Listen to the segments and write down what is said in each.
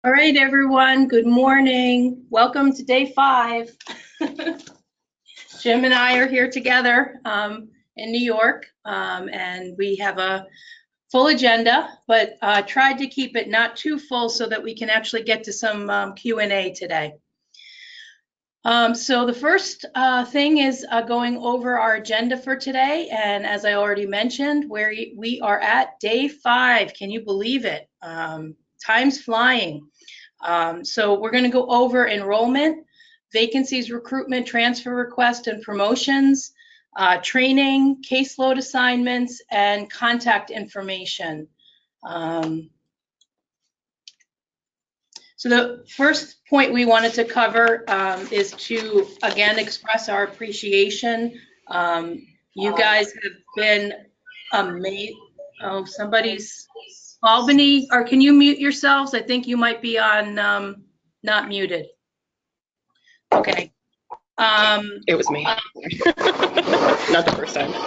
All right, everyone, good morning. Welcome to day 5. Jim and I are here together in New York, and we have a full agenda, but tried to keep it not too full so that we can actually get to some Q&A today. So the first thing is going over our agenda for today, and as I already mentioned, we are at day 5. Can you believe it? Time's flying. So we're going to go over enrollment, vacancies, recruitment, transfer request, and promotions, training, caseload assignments, and contact information. So the first point we wanted to cover is to, again, express our appreciation. You guys have been amazing. Oh, somebody's... Albany, or can you mute yourselves? I think you might be on not muted. Okay. It was me. Not the first time. All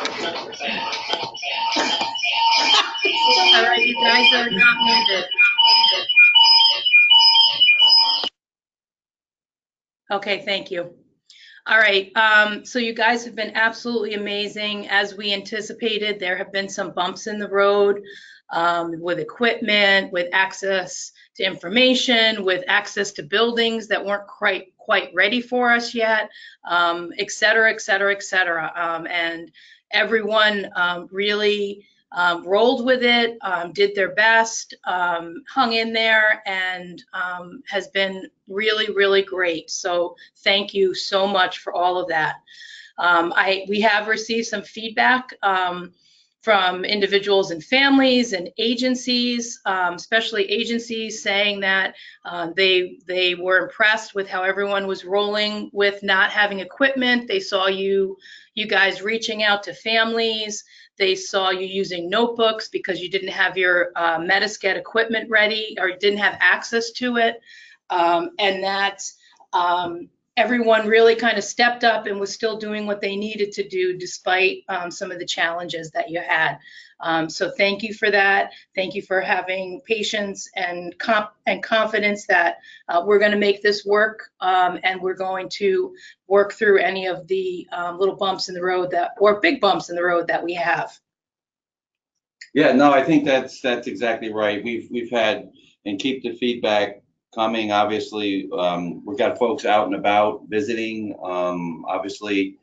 right, you guys are not muted. Okay, thank you. All right, so you guys have been absolutely amazing. As we anticipated, there have been some bumps in the road with equipment, with access to information, with access to buildings that weren't quite ready for us yet, et cetera, et cetera, et cetera. And everyone really rolled with it, did their best, hung in there, and has been really, really great. So thank you so much for all of that. We have received some feedback from individuals and families and agencies, especially agencies, saying that they were impressed with how everyone was rolling with not having equipment. They saw you guys reaching out to families. They saw you using notebooks because you didn't have your Metascat equipment ready or didn't have access to it, and that everyone really kind of stepped up and was still doing what they needed to do despite some of the challenges that you had. So thank you for that. Thank you for having patience and confidence that we're going to make this work, and we're going to work through any of the little bumps in the road or big bumps in the road that we have. Yeah, no, I think that's exactly right. We've had, and keep the feedback coming. Obviously, we've got folks out and about visiting. Obviously,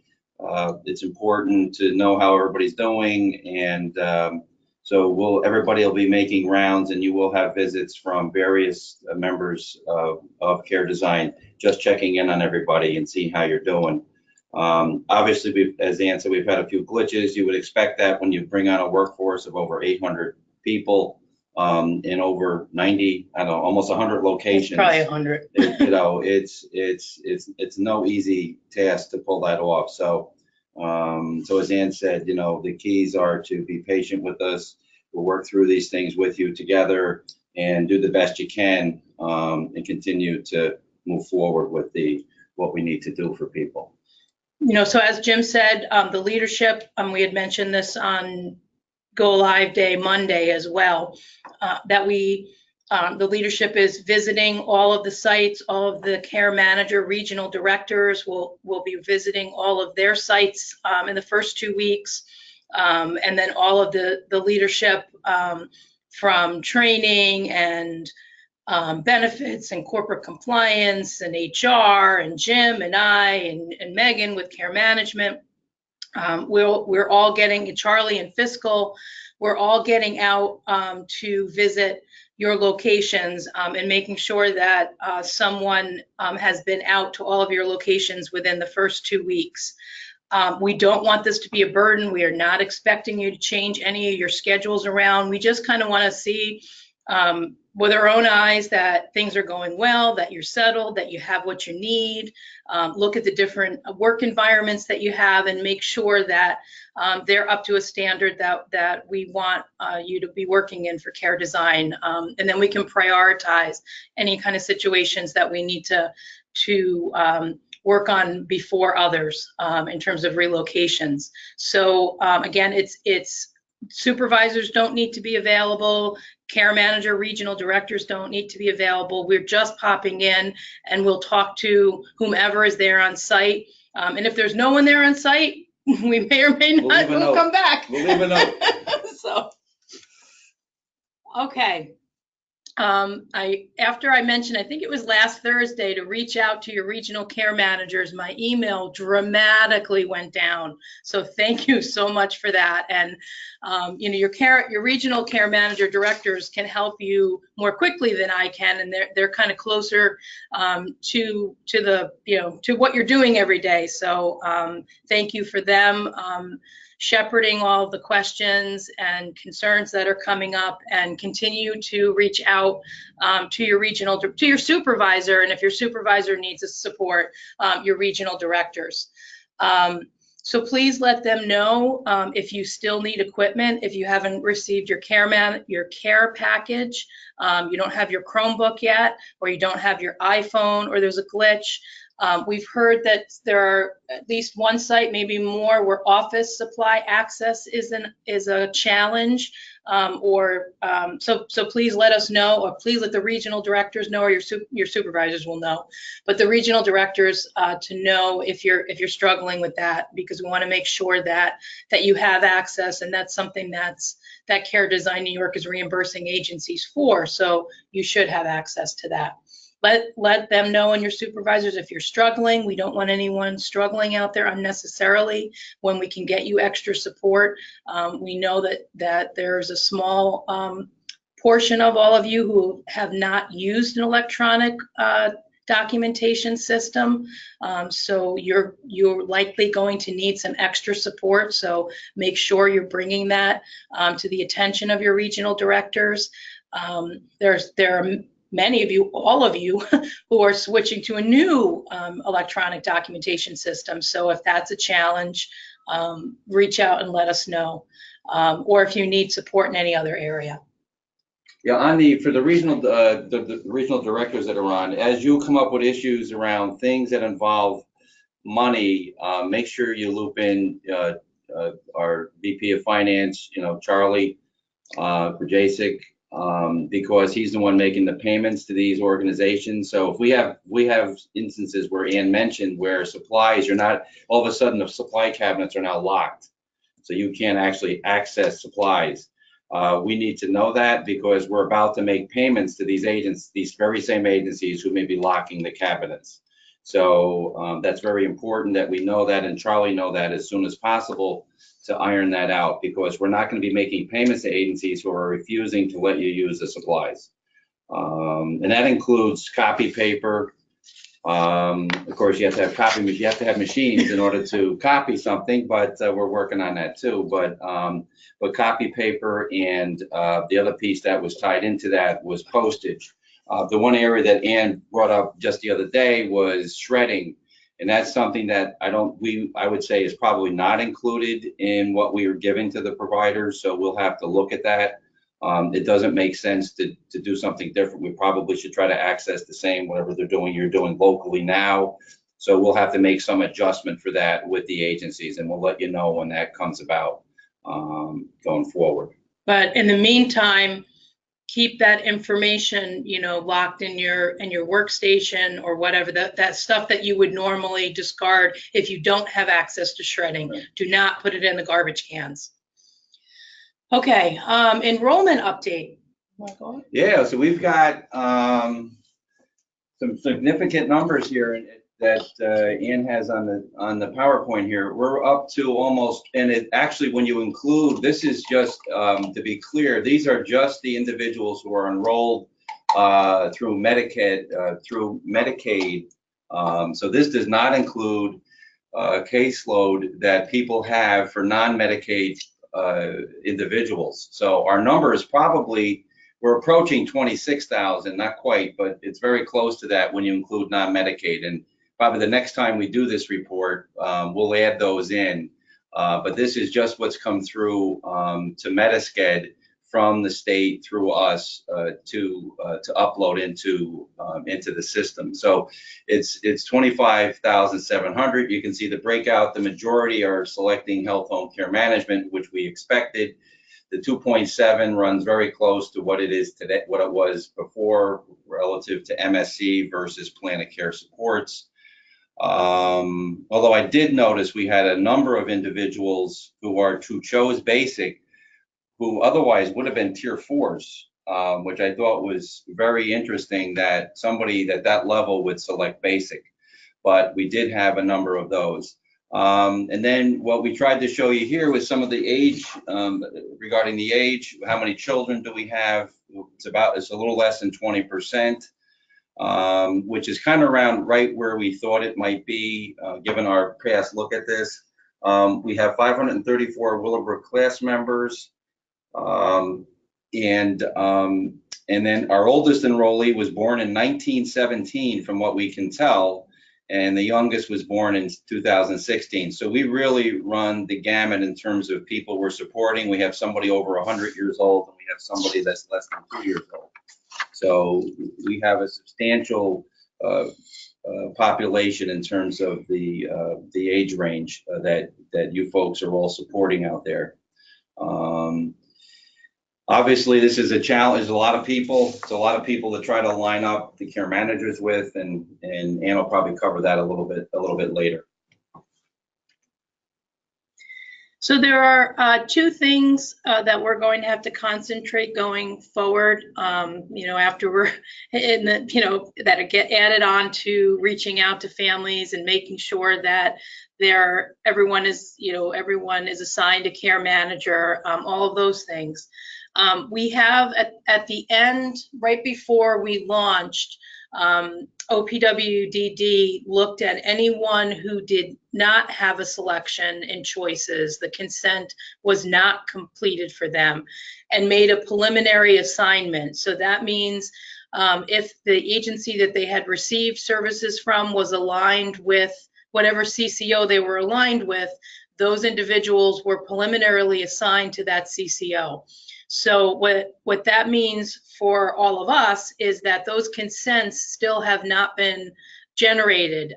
it's important to know how everybody's doing, and so everybody will be making rounds, and you will have visits from various members of Care Design, just checking in on everybody and seeing how you're doing. Obviously, as Ann said, we've had a few glitches. You would expect that when you bring on a workforce of over 800 people. In over 90, I don't know, almost 100 locations. It's probably 100. You know, it's no easy task to pull that off. So, so as Ann said, you know, the keys are to be patient with us. We'll work through these things with you together and do the best you can, and continue to move forward with what we need to do for people. You know, so as Jim said, the leadership, we had mentioned this on Go Live Day Monday as well, that the leadership is visiting all of the sites. All of the care manager, regional directors will be visiting all of their sites in the first 2 weeks, and then all of the leadership from training and benefits and corporate compliance and HR and Jim and I and Megan with care management. We're all getting, Charlie and fiscal, we're all getting out to visit your locations and making sure that someone has been out to all of your locations within the first 2 weeks. We don't want this to be a burden. We are not expecting you to change any of your schedules around. We just kind of want to see with our own eyes that things are going well, that you're settled, that you have what you need. Look at the different work environments that you have and make sure that they're up to a standard that we want you to be working in for Care Design. And then we can prioritize any kind of situations that we need to work on before others in terms of relocations. So again, it's supervisors don't need to be available. Care manager, regional directors don't need to be available. We're just popping in and we'll talk to whomever is there on site. And if there's no one there on site, we may or may We'll not, leave a we'll note. come back. We'll leave a note. So, okay. After I mentioned, I think it was last Thursday, to reach out to your regional care managers, my email dramatically went down. So thank you so much for that. And you know, your regional care manager directors can help you more quickly than I can, and they're kind of closer to the, you know, to what you're doing every day. So thank you for them shepherding all the questions and concerns that are coming up, and continue to reach out to your supervisor, and if your supervisor needs a support, your regional directors. So please let them know if you still need equipment, if you haven't received your care package, you don't have your Chromebook yet, or you don't have your iPhone, or there's a glitch. We've heard that there are at least one site, maybe more, where office supply access is a challenge. So please let us know, or please let the regional directors know, or your supervisors will know. But the regional directors to know if you're struggling with that, because we want to make sure that you have access, and that's something that Care Design New York is reimbursing agencies for. So you should have access to that. Let them know, and your supervisors, if you're struggling. We don't want anyone struggling out there unnecessarily when we can get you extra support. We know that there's a small portion of all of you who have not used an electronic documentation system. So you're likely going to need some extra support. So make sure you're bringing that to the attention of your regional directors. There are many of you, all of you, who are switching to a new electronic documentation system. So if that's a challenge, reach out and let us know, or if you need support in any other area. Yeah, for the regional the regional directors that are on, as you come up with issues around things that involve money, make sure you loop in our VP of Finance, you know, Charlie Krajacek, because he's the one making the payments to these organizations. So if we have instances where Ann mentioned where supplies, you're not, all of a sudden the supply cabinets are now locked, so you can't actually access supplies. We need to know that, because we're about to make payments to these very same agencies who may be locking the cabinets. So that's very important that we know that, and Charlie know that as soon as possible, to iron that out, because we're not going to be making payments to agencies who are refusing to let you use the supplies. And that includes copy paper. Of course, you have to have machines in order to copy something, but we're working on that too. But copy paper, and the other piece that was tied into that was postage. The one area that Ann brought up just the other day was shredding. And that's something that I would say is probably not included in what we are giving to the providers. So we'll have to look at that. It doesn't make sense to do something different. We probably should try to access the same, whatever you're doing locally now. So we'll have to make some adjustment for that with the agencies, and we'll let you know when that comes about going forward. But in the meantime, keep that information, you know, locked in your workstation or whatever, that stuff that you would normally discard if you don't have access to shredding. Right. Do not put it in the garbage cans. Okay, enrollment update. Yeah, so we've got some significant numbers here that Ann has on the PowerPoint here. We're up to almost, and it actually, when you include, this is just to be clear, these are just the individuals who are enrolled through Medicaid. So this does not include caseload that people have for non-Medicaid individuals. So our number is probably, we're approaching 26,000, not quite, but it's very close to that when you include non-Medicaid. And probably the next time we do this report, we'll add those in. But this is just what's come through to Metasced from the state through us to upload into the system. So it's 25,700. You can see the breakout. The majority are selecting health home care management, which we expected. The 2.7 runs very close to what it is today, what it was before, relative to MSC versus Plan of Care supports. Although I did notice we had a number of individuals who chose basic, who otherwise would have been tier 4s, which I thought was very interesting that somebody at that level would select basic. But we did have a number of those. And then what we tried to show you here was some of the age, regarding the age, how many children do we have? It's a little less than 20%, which is kind of around right where we thought it might be, given our past look at this. We have 534 Willowbrook class members. And then our oldest enrollee was born in 1917, from what we can tell, and the youngest was born in 2016. So we really run the gamut in terms of people we're supporting. We have somebody over 100 years old, and we have somebody that's less than 2 years old. So we have a substantial population in terms of the age range that you folks are all supporting out there. Obviously, this is a challenge. There's a lot of people. It's a lot of people to try to line up the care managers with, and Ann will probably cover that a little bit later. So there are two things that we're going to have to concentrate going forward. After we're in the, that get added on to reaching out to families and making sure that everyone is assigned a care manager. All of those things. We have at the end, right before we launched, OPWDD looked at anyone who did not have a selection in choices, the consent was not completed for them, and made a preliminary assignment. So that means if the agency that they had received services from was aligned with whatever CCO they were aligned with, those individuals were preliminarily assigned to that CCO. So what that means for all of us is that those consents still have not been generated.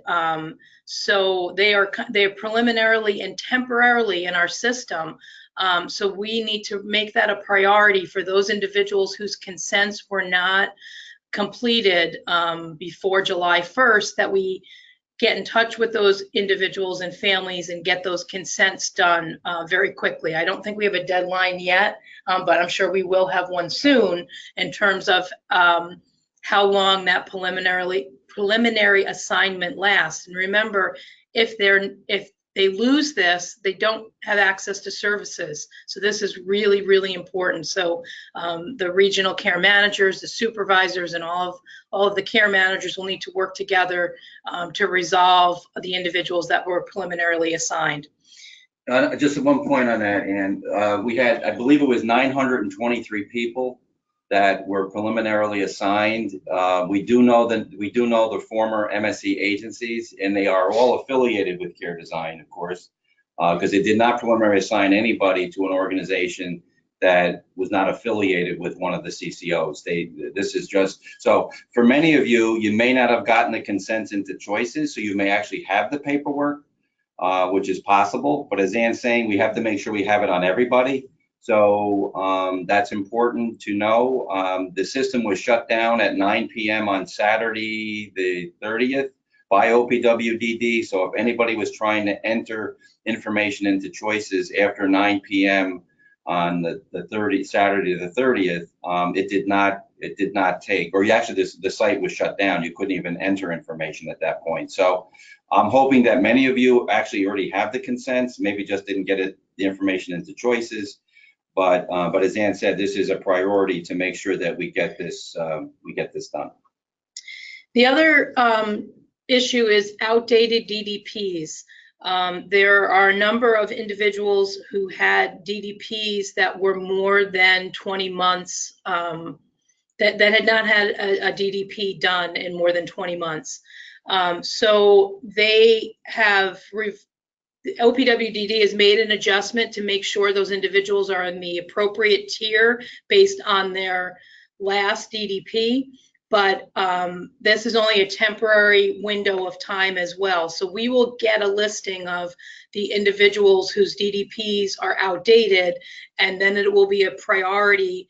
So they're preliminarily and temporarily in our system. So we need to make that a priority for those individuals whose consents were not completed before July 1st, that we get in touch with those individuals and families and get those consents done very quickly. I don't think we have a deadline yet, but I'm sure we will have one soon in terms of how long that preliminary assignment lasts. And remember, if they lose this, they don't have access to services. So this is really, really important. So the regional care managers, the supervisors, and all of the care managers will need to work together to resolve the individuals that were preliminarily assigned. Just one point on that, and we had, I believe it was 923 people that were preliminarily assigned. We do know the former MSC agencies, and they are all affiliated with Care Design, of course, because they did not preliminarily assign anybody to an organization that was not affiliated with one of the CCOs. This is just, so for many of you, you may not have gotten the consents into choices, so you may actually have the paperwork, which is possible. But as Ann's saying, we have to make sure we have it on everybody. So that's important to know. The system was shut down at 9 p.m. on Saturday, the 30th by OPWDD. So if anybody was trying to enter information into choices after 9 p.m. on Saturday the 30th, it did not take, or actually the site was shut down. You couldn't even enter information at that point. So I'm hoping that many of you actually already have the consents, maybe just didn't get the information into choices. But as Ann said, this is a priority to make sure that we get this done. The other issue is outdated DDPs. There are a number of individuals who had DDPs that were more than 20 months, that had not had a DDP done in more than 20 months. So they have, OPWDD has made an adjustment to make sure those individuals are in the appropriate tier based on their last DDP. But this is only a temporary window of time as well. So we will get a listing of the individuals whose DDPs are outdated, and then it will be a priority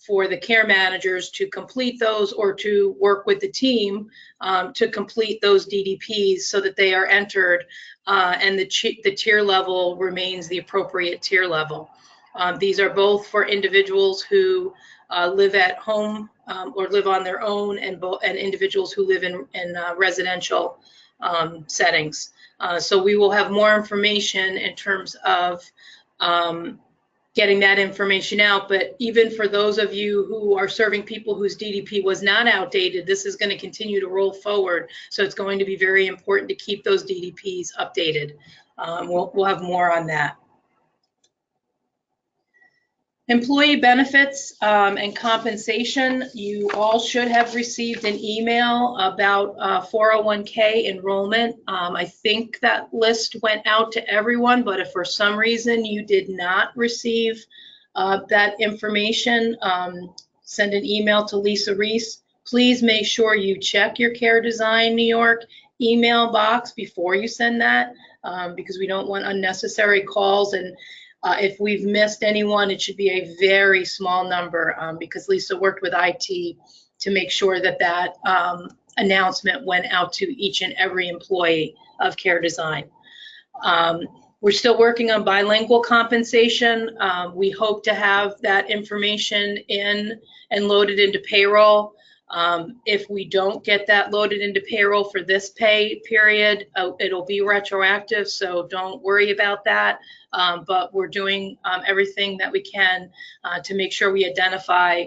for the care managers to complete those or to work with the team to complete those DDPs so that they are entered and the tier level remains the appropriate tier level. These are both for individuals who live at home or live on their own, and individuals who live in residential settings. So we will have more information in terms of getting that information out. But even for those of you who are serving people whose DDP was not outdated, this is going to continue to roll forward. So it's going to be very important to keep those DDPs updated. We'll have more on that. Employee benefits and compensation. You all should have received an email about 401k enrollment. I think that list went out to everyone, but if for some reason you did not receive that information, send an email to Lisa Reese. Please make sure you check your Care Design New York email box before you send that, because we don't want unnecessary calls. And if we've missed anyone, it should be a very small number, because Lisa worked with IT to make sure that that announcement went out to each and every employee of Care Design. We're still working on bilingual compensation. We hope to have that information in and loaded into payroll. If we don't get that loaded into payroll for this pay period, it'll be retroactive, so don't worry about that. But we're doing everything that we can to make sure we identify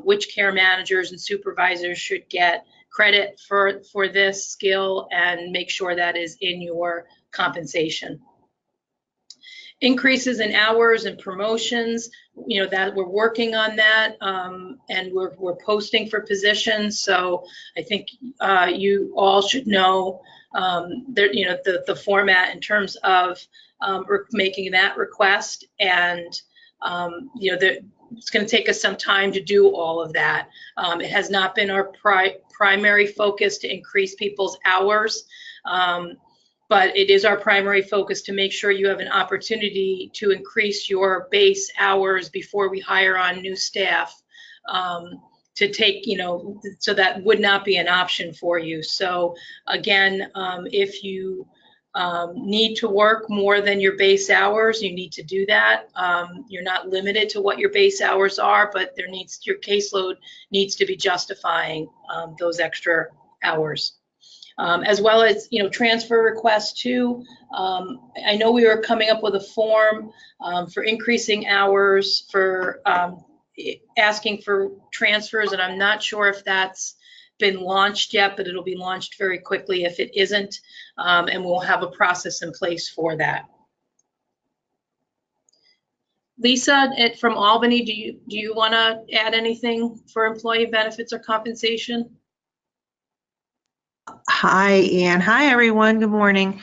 which care managers and supervisors should get credit for this skill and make sure that is in your compensation. Increases in hours and promotions, you know, that we're working on that, and we're posting for positions. So I think you all should know that, you know, the format in terms of making that request, and you know, it's going to take us some time to do all of that. It has not been our primary focus to increase people's hours. But it is our primary focus to make sure you have an opportunity to increase your base hours before we hire on new staff, to take, you know, so that would not be an option for you. So again, if you need to work more than your base hours, you need to do that. You're not limited to what your base hours are, but your caseload needs to be justifying those extra hours. As well as, you know, transfer requests too. I know we were coming up with a form for increasing hours, for asking for transfers, and I'm not sure if that's been launched yet, but it'll be launched very quickly if it isn't, and we'll have a process in place for that. Lisa from Albany, do you want to add anything for employee benefits or compensation? Hi, Ann. Hi, everyone. Good morning.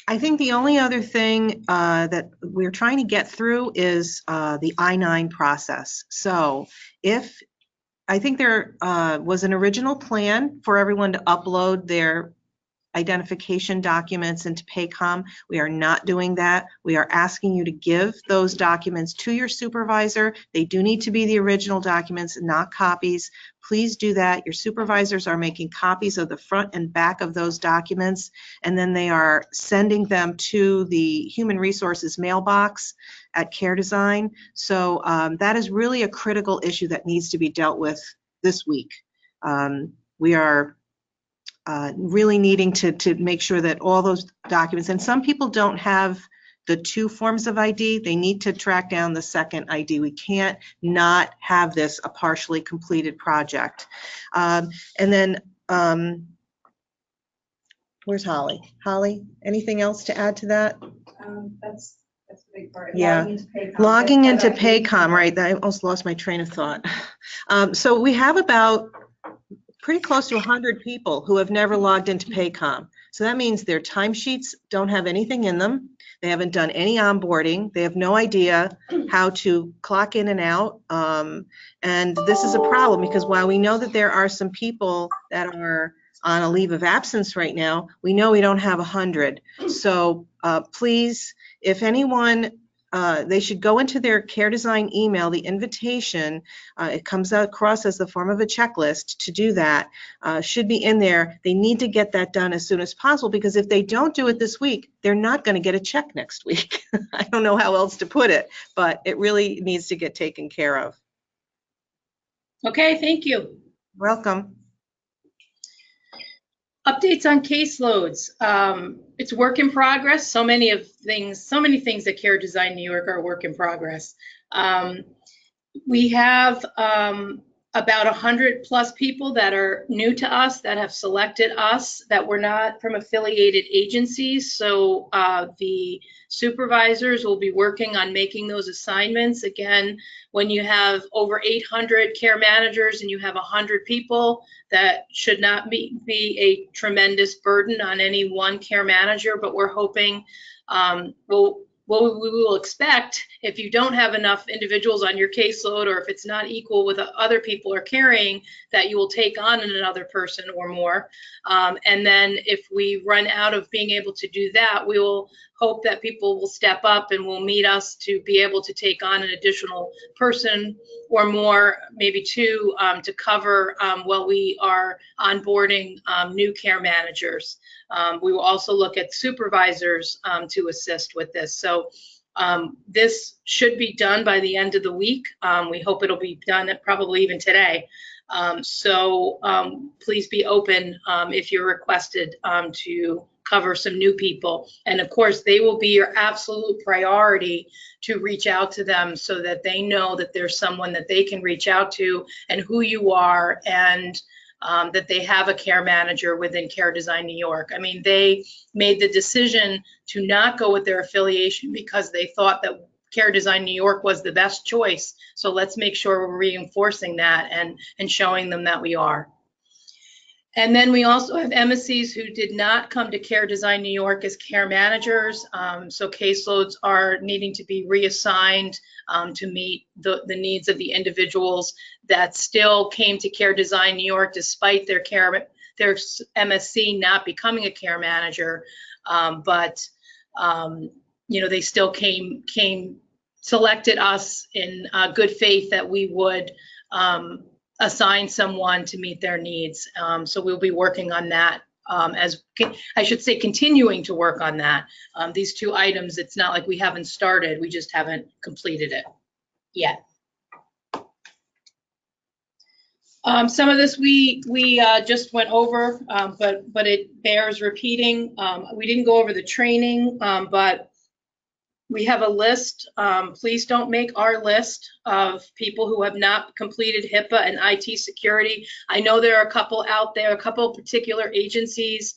I think the only other thing that we're trying to get through is the I-9 process. So I think there was an original plan for everyone to upload their identification documents into Paycom. We are not doing that. We are asking you to give those documents to your supervisor. They do need to be the original documents, not copies. Please do that. Your supervisors are making copies of the front and back of those documents, and then they are sending them to the Human Resources mailbox at Care Design. So that is really a critical issue that needs to be dealt with this week. We are really needing to make sure that all those documents, and some people don't have the 2 forms of ID, they need to track down the second ID. We can't not have this a partially completed project. And then, where's Holly? Holly, anything else to add to that? That's a big part. Yeah, logging into Paycom, right? I almost lost my train of thought. So we have about pretty close to 100 people who have never logged into Paycom. So that means their timesheets don't have anything in them. They haven't done any onboarding. They have no idea how to clock in and out. And this is a problem because while we know that there are some people that are on a leave of absence right now. We know we don't have 100. So please, if anyone, they should go into their Care Design email, the invitation, it comes across as the form of a checklist to do that, should be in there. They need to get that done as soon as possible, because if they don't do it this week, they're not going to get a check next week. I don't know how else to put it, but it really needs to get taken care of. Okay, thank you. Welcome. Updates on caseloads. It's work in progress. So many things at Care Design New York are work in progress. We have about 100 plus people that are new to us, that have selected us, that were not from affiliated agencies. So the supervisors will be working on making those assignments. Again, when you have over 800 care managers and you have 100 people, that should not be a tremendous burden on any one care manager, but we're hoping what we will expect, if you don't have enough individuals on your caseload, or if it's not equal with other people are carrying, that you will take on another person or more. And then if we run out of being able to do that, we will hope that people will step up and will meet us to be able to take on an additional person or more, maybe two, to cover while we are onboarding new care managers. We will also look at supervisors to assist with this. So this should be done by the end of the week. We hope it'll be done probably even today. So please be open if you're requested to cover some new people. And of course, they will be your absolute priority to reach out to them so that they know that there's someone that they can reach out to and who you are, and that they have a care manager within Care Design New York. I mean, they made the decision to not go with their affiliation because they thought that Care Design New York was the best choice. So let's make sure we're reinforcing that and showing them that we are. And then we also have MSCs who did not come to Care Design New York as care managers. So caseloads are needing to be reassigned to meet the needs of the individuals that still came to Care Design New York despite their MSC not becoming a care manager. But you know, they still selected us in good faith that we would assign someone to meet their needs. So we'll be working on that, I should say continuing to work on that. These two items, it's not like we haven't started, we just haven't completed it yet. Some of this we just went over, but it bears repeating. We didn't go over the training, but we have a list. Please don't make our list of people who have not completed HIPAA and IT security. I know there are a couple out there, a couple particular agencies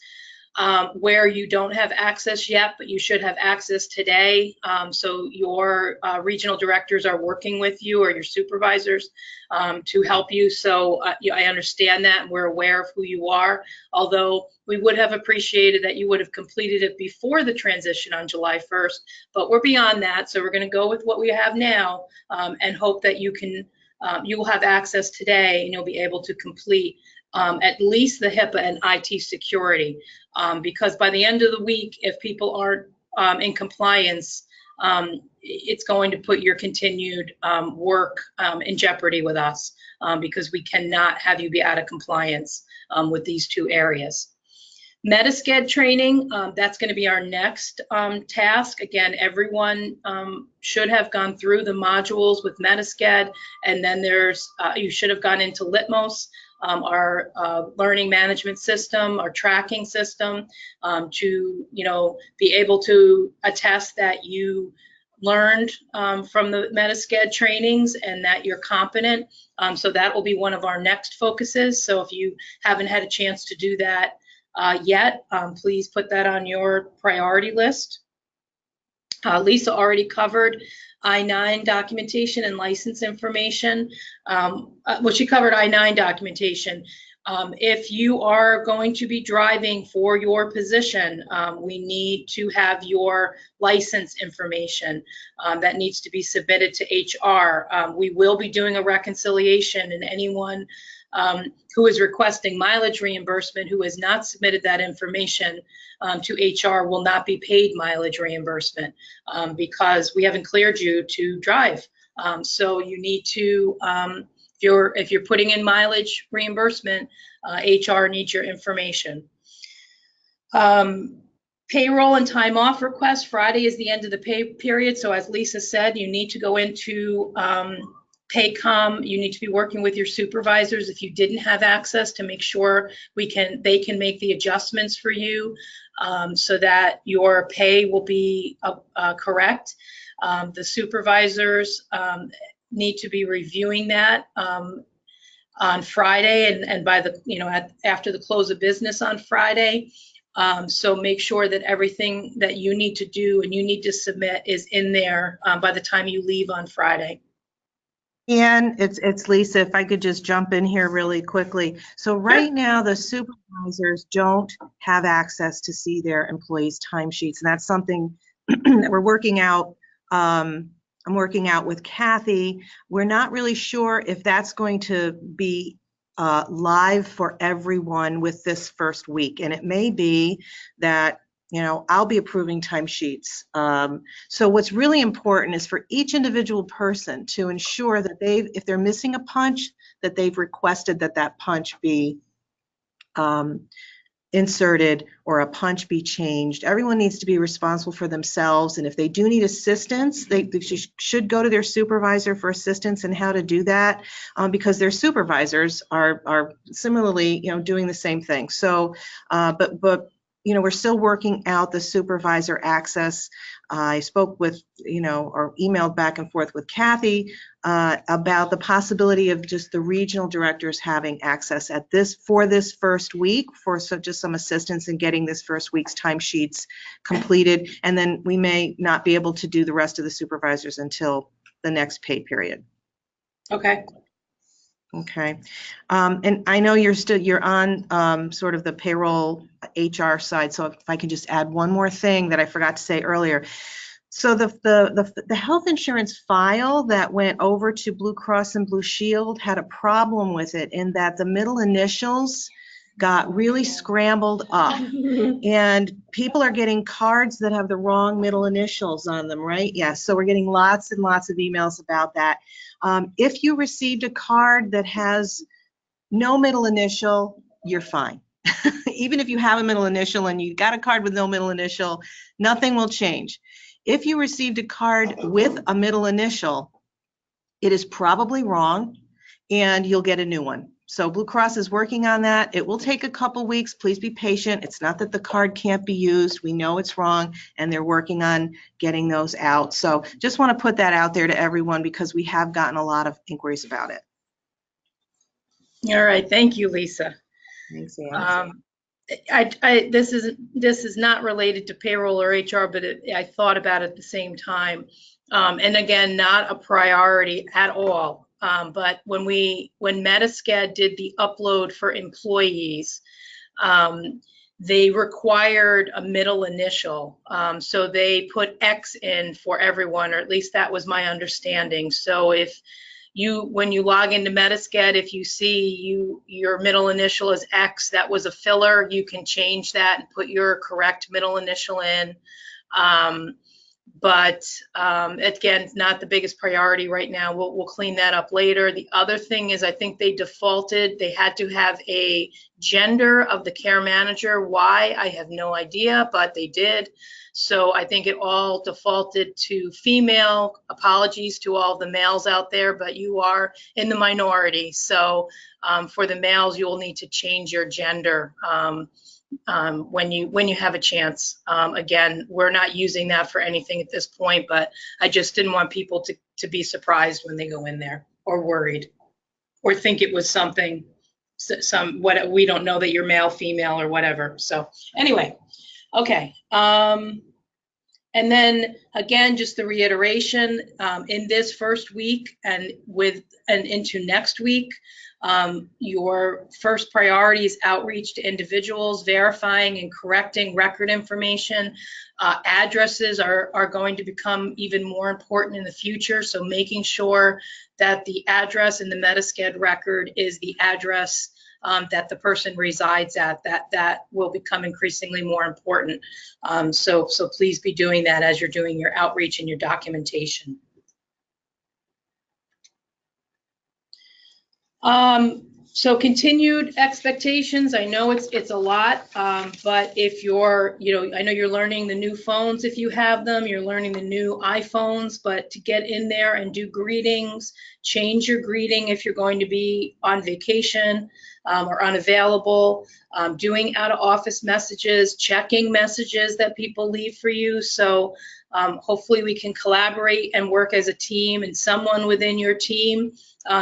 where you don't have access yet, but you should have access today. So your regional directors are working with you, or your supervisors, to help you. So I understand that, and we're aware of who you are, although we would have appreciated that you would have completed it before the transition on July 1st, but we're beyond that. So we're going to go with what we have now, and hope that you will have access today, and you'll be able to complete at least the HIPAA and IT security, because by the end of the week, if people aren't in compliance, it's going to put your continued work in jeopardy with us, because we cannot have you be out of compliance with these two areas. Metasched training, that's going to be our next task. Again, everyone should have gone through the modules with Metasched, and then you should have gone into Litmos, our learning management system, our tracking system, to be able to attest that you learned from the Metasched trainings and that you're competent. So that will be one of our next focuses. So if you haven't had a chance to do that yet, please put that on your priority list. Lisa already covered I-9 documentation and license information. Well, she covered I-9 documentation. If you are going to be driving for your position, we need to have your license information that needs to be submitted to HR. We will be doing a reconciliation, and anyone who is requesting mileage reimbursement, who has not submitted that information to HR, will not be paid mileage reimbursement because we haven't cleared you to drive. So you need to, if you're putting in mileage reimbursement, HR needs your information. Payroll and time off request, Friday is the end of the pay period. So as Lisa said, you need to go into Paycom. You need to be working with your supervisors if you didn't have access to make sure they can make the adjustments for you so that your pay will be correct. The supervisors need to be reviewing that on Friday and by the, after the close of business on Friday. So make sure that everything that you need to do and you need to submit is in there by the time you leave on Friday. And it's Lisa, if I could just jump in here really quickly. So right now, the supervisors don't have access to see their employees' timesheets, and that's something that we're working out. I'm working out with Kathy. We're not really sure if that's going to be live for everyone with this first week, and it may be that I'll be approving timesheets. So what's really important is for each individual person to ensure that if they're missing a punch, that they've requested that punch be inserted or a punch be changed. Everyone needs to be responsible for themselves, and if they do need assistance, they should go to their supervisor for assistance in how to do that, because their supervisors are similarly doing the same thing. So but we're still working out the supervisor access. I spoke with, or emailed back and forth with Kathy about the possibility of just the regional directors having access for this first week for just some assistance in getting this first week's timesheets completed. And then we may not be able to do the rest of the supervisors until the next pay period. Okay. Okay. And I know you're on sort of the payroll HR side. So if I can just add one more thing that I forgot to say earlier. So the health insurance file that went over to Blue Cross and Blue Shield had a problem with it in that the middle initials got really scrambled up, and people are getting cards that have the wrong middle initials on them, right? Yes. So we're getting lots and lots of emails about that. If you received a card that has no middle initial, you're fine. Even if you have a middle initial and you got a card with no middle initial, nothing will change. If you received a card with a middle initial, it is probably wrong and you'll get a new one. So Blue Cross is working on that. It will take a couple weeks. Please be patient. It's not that the card can't be used. We know it's wrong and they're working on getting those out. So just want to put that out there to everyone because we have gotten a lot of inquiries about it. All right. Thank you, Lisa. Thanks, Ann. This is not related to payroll or HR, but I thought about it at the same time. And again, not a priority at all. But when Metascad did the upload for employees, they required a middle initial. So they put X in for everyone, or at least that was my understanding. So when you log into Metascad, if you see your middle initial is X, that was a filler, you can change that and put your correct middle initial in. But again, not the biggest priority right now. We'll clean that up later. The other thing is I think they had to have a gender of the care manager. Why? I have no idea, but they did. So I think it all defaulted to female. Apologies to all the males out there, but you are in the minority. So for the males, you will need to change your gender when you have a chance. Again, we're not using that for anything at this point, but I just didn't want people to be surprised when they go in there or worried or think it was something, what we don't know that you're male, female, or whatever. So anyway, okay. And then again, just the reiteration, in this first week and into next week, your first priority is outreach to individuals, verifying and correcting record information. Addresses are going to become even more important in the future, so making sure that the address in the Medi-Sched record is the address that the person resides at, that will become increasingly more important. So please be doing that as you're doing your outreach and your documentation. So continued expectations, I know it's a lot, but if you're, I know you're learning the new phones if you have them, you're learning the new iPhones, but to get in there and do greetings, change your greeting if you're going to be on vacation or unavailable, doing out of office messages, checking messages that people leave for you. So hopefully we can collaborate and work as a team, and someone within your team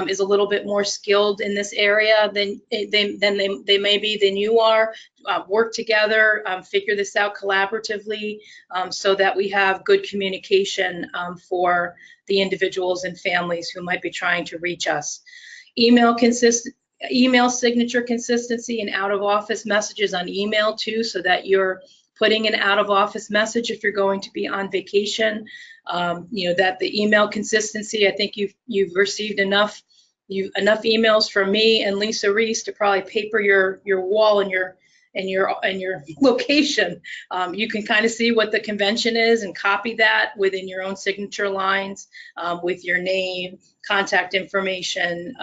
is a little bit more skilled in this area than they may be than you are. Work together, figure this out collaboratively, so that we have good communication for the individuals and families who might be trying to reach us. Email signature consistency and out of office messages on email too, so that you're putting an out of office message if you're going to be on vacation. That the email consistency, I think you've received enough emails from me and Lisa Reese to probably paper your wall and your location. You can kind of see what the convention is and copy that within your own signature lines, with your name, contact information,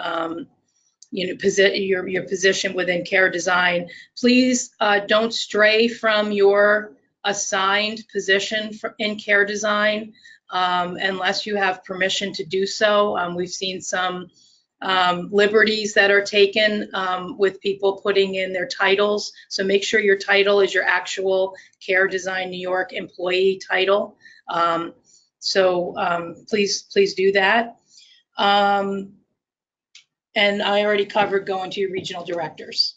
your position within Care Design. Please don't stray from your assigned position in Care Design unless you have permission to do so. We've seen some liberties that are taken with people putting in their titles. So make sure your title is your actual Care Design New York employee title. Please do that. And I already covered going to your regional directors.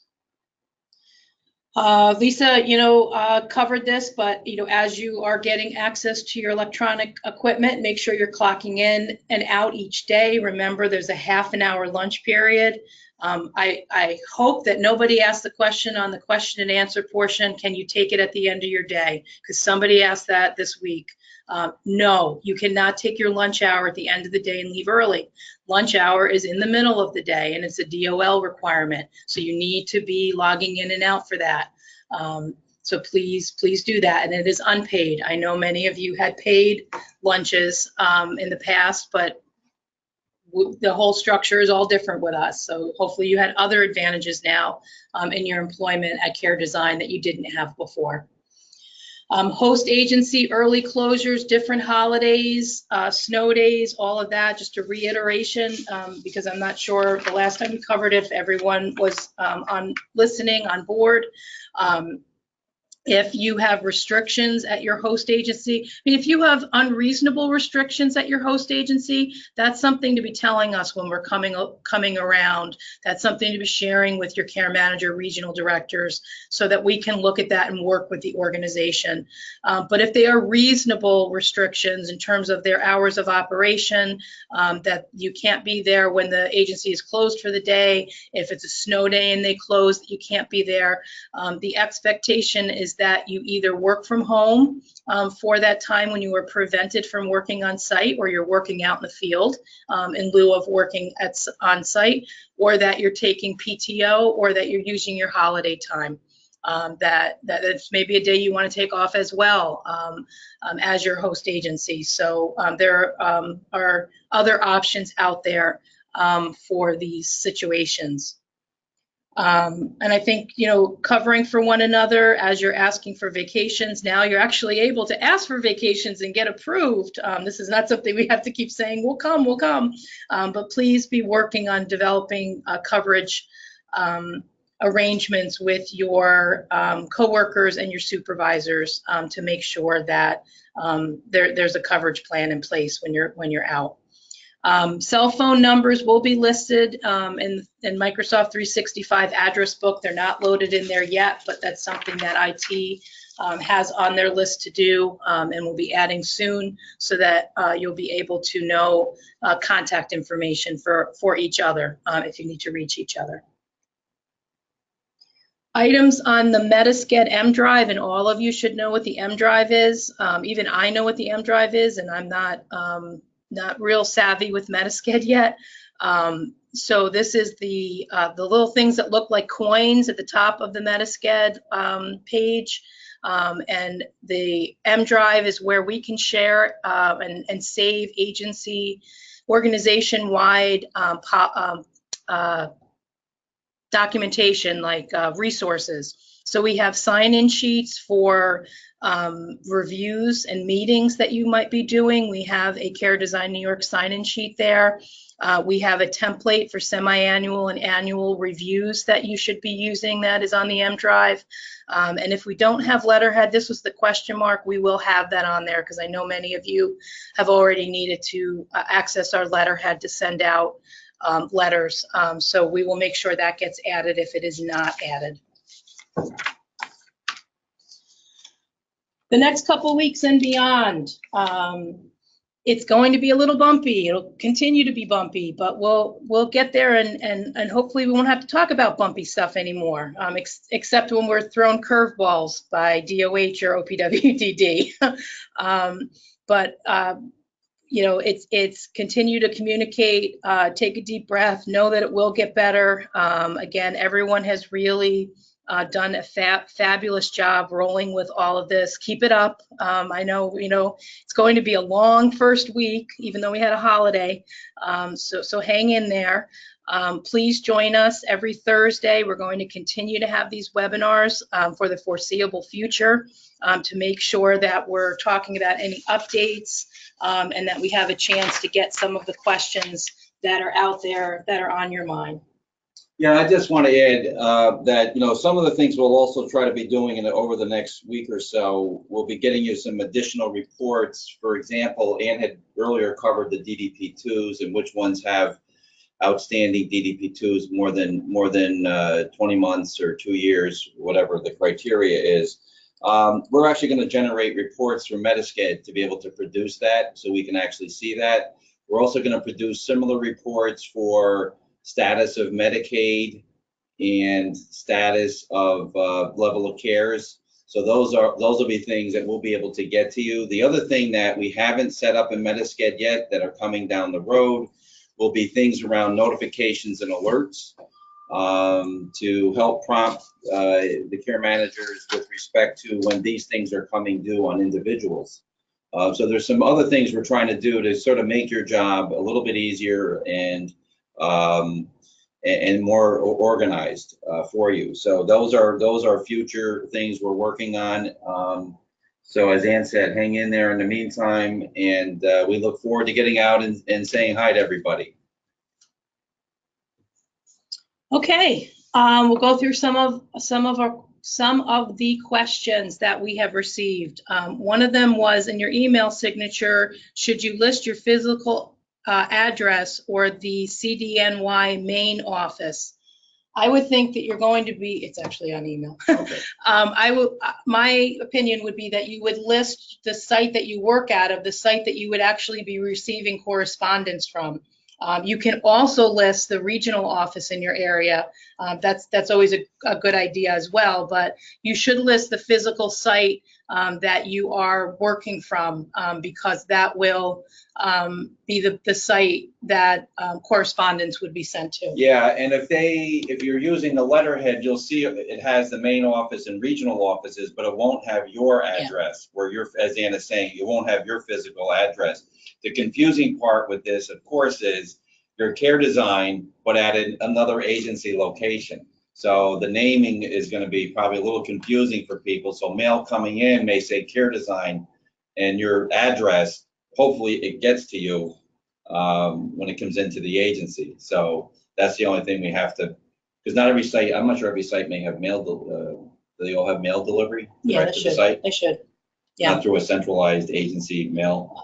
Lisa, covered this, but as you are getting access to your electronic equipment, make sure you're clocking in and out each day. Remember, there's a half an hour lunch period. I hope that nobody asked the question on the question and answer portion, can you take it at the end of your day? Because somebody asked that this week. No, you cannot take your lunch hour at the end of the day and leave early. Lunch hour is in the middle of the day, and it's a DOL requirement. So you need to be logging in and out for that. So please do that. And it is unpaid. I know many of you had paid lunches in the past, but the whole structure is all different with us. So hopefully you had other advantages now in your employment at Care Design that you didn't have before. Host agency, early closures, different holidays, snow days, all of that, just a reiteration, because I'm not sure the last time we covered if everyone was listening on board. If you have restrictions at your host agency, if you have unreasonable restrictions at your host agency, that's something to be telling us when we're coming around. That's something to be sharing with your care manager, regional directors, so that we can look at that and work with the organization. But if they are reasonable restrictions in terms of their hours of operation, that you can't be there when the agency is closed for the day, if it's a snow day and they close, that you can't be there, the expectation is that you either work from home for that time when you were prevented from working on site, or you're working out in the field in lieu of working on site, or that you're taking PTO, or that you're using your holiday time. That's maybe a day you want to take off as well as your host agency. So there are other options out there for these situations. And I think, covering for one another as you're asking for vacations, now you're actually able to ask for vacations and get approved. This is not something we have to keep saying, we'll come. But please be working on developing coverage arrangements with your coworkers and your supervisors to make sure that there's a coverage plan in place when you're out. Cell phone numbers will be listed in Microsoft 365 address book. They're not loaded in there yet, but that's something that IT has on their list to do, and will be adding soon, so that you'll be able to know contact information for each other if you need to reach each other. Items on the Metasked M Drive, and all of you should know what the M Drive is. Even I know what the M Drive is, and I'm not real savvy with Metasked yet. So this is the little things that look like coins at the top of the Metasked page. And the M Drive is where we can share and save agency, organization-wide documentation, like resources. So we have sign-in sheets for reviews and meetings that you might be doing. We have a Care Design New York sign-in sheet there. We have a template for semi-annual and annual reviews that you should be using that is on the M Drive. And if we don't have letterhead, this was the question mark, we will have that on there, because I know many of you have already needed to access our letterhead to send out letters. So we will make sure that gets added if it is not added. The next couple weeks and beyond, it's going to be a little bumpy. It'll continue to be bumpy, but we'll get there, and hopefully we won't have to talk about bumpy stuff anymore, except when we're thrown curveballs by DOH or OPWDD. You know, it's continue to communicate, take a deep breath, know that it will get better. Again, everyone has really done a fabulous job rolling with all of this. Keep it up. I know, you know, it's going to be a long first week, even though we had a holiday. So hang in there. Please join us every Thursday. We're going to continue to have these webinars for the foreseeable future to make sure that we're talking about any updates and that we have a chance to get some of the questions that are out there that are on your mind. Yeah, I just want to add that, you know, some of the things we'll also try to be doing over the next week or so, we'll be getting you some additional reports. For example, Ann had earlier covered the DDP2s and which ones have outstanding DDP2s more than 20 months or 2 years, whatever the criteria is. We're actually going to generate reports from Metasked to be able to produce that, so we can actually see that. We're also going to produce similar reports for status of Medicaid and status of level of cares. So those will be things that we'll be able to get to you. The other thing that we haven't set up in Metasked yet that are coming down the road will be things around notifications and alerts to help prompt the care managers with respect to when these things are coming due on individuals. So there's some other things we're trying to do to sort of make your job a little bit easier and more organized for you. So those are future things we're working on. So as Ann said, hang in there in the meantime, and we look forward to getting out and saying hi to everybody. Okay, we'll go through some of the questions that we have received. One of them was in your email signature, should you list your physical address or the CDNY main office? I would think that you're going to be, it's actually on email. Okay. My opinion would be that you would list the site that you work out of, the site that you would actually be receiving correspondence from. You can also list the regional office in your area. That's always a good idea as well, but you should list the physical site that you are working from, because that will be the site that correspondence would be sent to. Yeah, and if you're using the letterhead, you'll see it has the main office and regional offices, but it won't have your address, where you're, as Ann is saying, you won't have your physical address. The confusing part with this, of course, is your Care Design, but at another agency location. So the naming is going to be probably a little confusing for people. So mail coming in may say Care Design, and your address, hopefully it gets to you when it comes into the agency. So that's the only thing we have to, because not every site, I'm not sure every site may have mail, do they all have mail delivery? Yeah, Right to the site? they should. Yeah. Not through a centralized agency mail?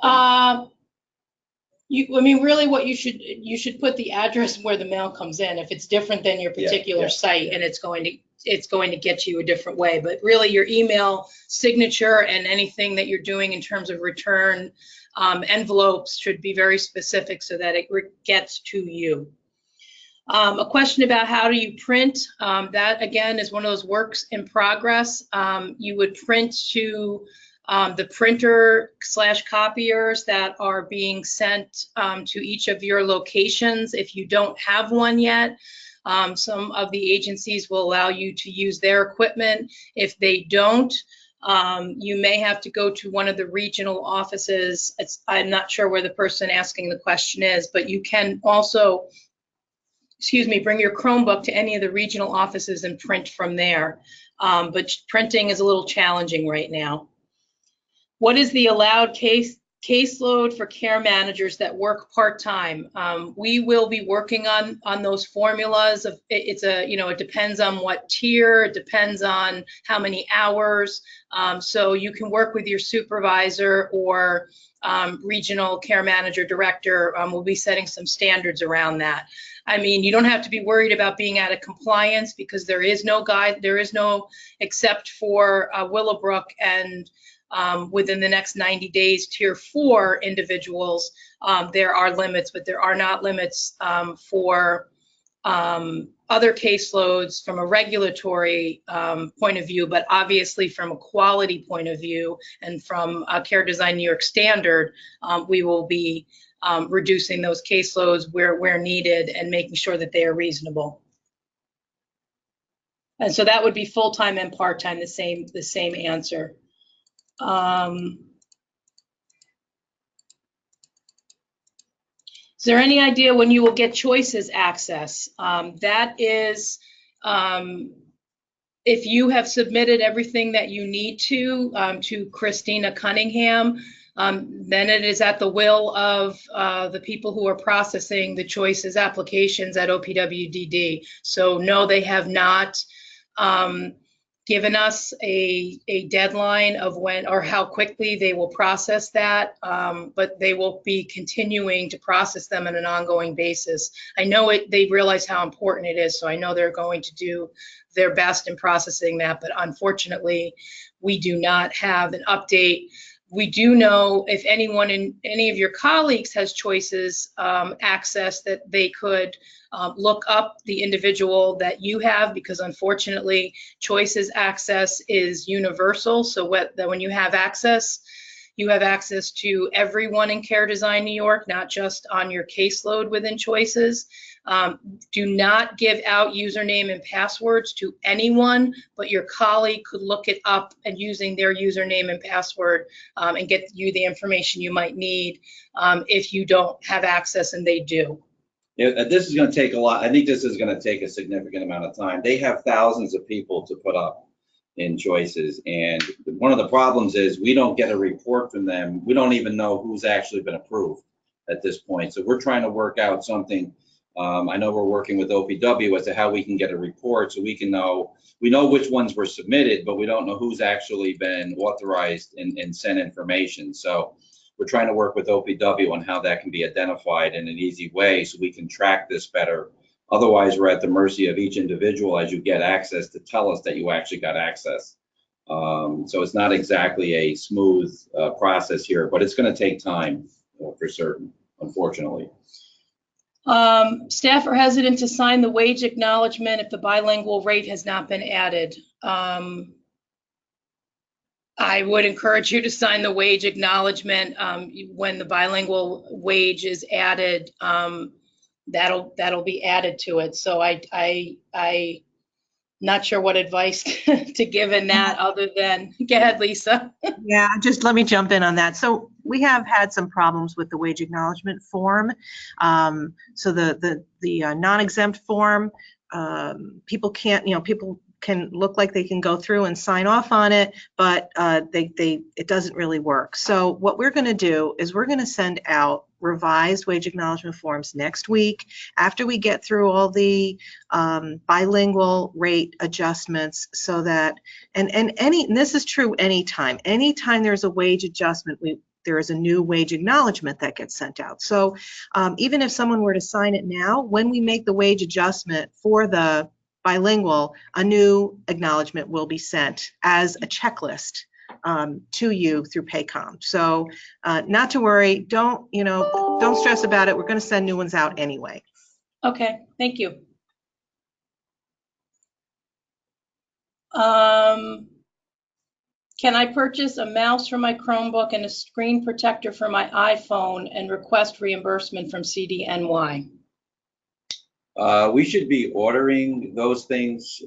I mean, really what you should put the address where the mail comes in. If it's different than your particular site and it's going to, it's going to get you a different way. But really, your email signature and anything that you're doing in terms of return envelopes should be very specific so that it gets to you. A question about how do you print? That again is one of those works in progress. You would print to the printer/copiers that are being sent to each of your locations. If you don't have one yet, some of the agencies will allow you to use their equipment. If they don't, you may have to go to one of the regional offices. I'm not sure where the person asking the question is, but you can also, bring your Chromebook to any of the regional offices and print from there. But printing is a little challenging right now. What is the allowed caseload for care managers that work part-time? We will be working on those formulas. It depends on what tier, it depends on how many hours. So you can work with your supervisor or regional care manager director. We'll be setting some standards around that. I mean, you don't have to be worried about being out of compliance because there is no except for Willowbrook and within the next 90 days, tier 4 individuals, there are limits, but there are not limits for other caseloads from a regulatory point of view, but obviously from a quality point of view and from a Care Design New York standard, we will be reducing those caseloads where needed and making sure that they are reasonable. And so that would be full-time and part-time, the same answer. Is there any idea when you will get choices access? That is, if you have submitted everything that you need to Christina Cunningham, then it is at the will of the people who are processing the choices applications at OPWDD. So no, they have not given us a deadline of when or how quickly they will process that, but they will be continuing to process them on an ongoing basis. I know they realize how important it is, so I know they're going to do their best in processing that, but unfortunately, we do not have an update. We do know if anyone in any of your colleagues has choices access that they could look up the individual that you have, because unfortunately choices access is universal. So when you have access to everyone in Care Design New York, not just on your caseload within choices. Do not give out username and passwords to anyone, but your colleague could look it up and using their username and password and get you the information you might need if you don't have access and they do. Yeah, this is going to take a lot. I think this is going to take a significant amount of time. They have thousands of people to put up in choices, and one of the problems is we don't get a report from them. We don't even know who's actually been approved at this point. So we're trying to work out something. I know we're working with OPW as to how we can get a report so we know which ones were submitted, but we don't know who's actually been authorized and sent information. So we're trying to work with OPW on how that can be identified in an easy way so we can track this better. Otherwise, we're at the mercy of each individual as you get access to tell us that you actually got access. So it's not exactly a smooth process here, but it's going to take time for certain, unfortunately. Staff are hesitant to sign the wage acknowledgement if the bilingual rate has not been added. I would encourage you to sign the wage acknowledgement when the bilingual wage is added. That'll be added to it. So I not sure what advice to give in that other than, go ahead, Lisa. Yeah, just let me jump in on that. So we have had some problems with the wage acknowledgement form. So the non-exempt form, people can't, people can look like they can go through and sign off on it, but it doesn't really work. So what we're going to do is we're going to send out revised wage acknowledgement forms next week after we get through all the bilingual rate adjustments, so that and this is true anytime there's a wage adjustment, there is a new wage acknowledgement that gets sent out. So even if someone were to sign it now, when we make the wage adjustment for the bilingual, a new acknowledgement will be sent as a checklist to you through Paycom. So not to worry, don't stress about it. We're going to send new ones out anyway. Okay, thank you. Can I purchase a mouse for my Chromebook and a screen protector for my iPhone and request reimbursement from CDNY? We should be ordering those things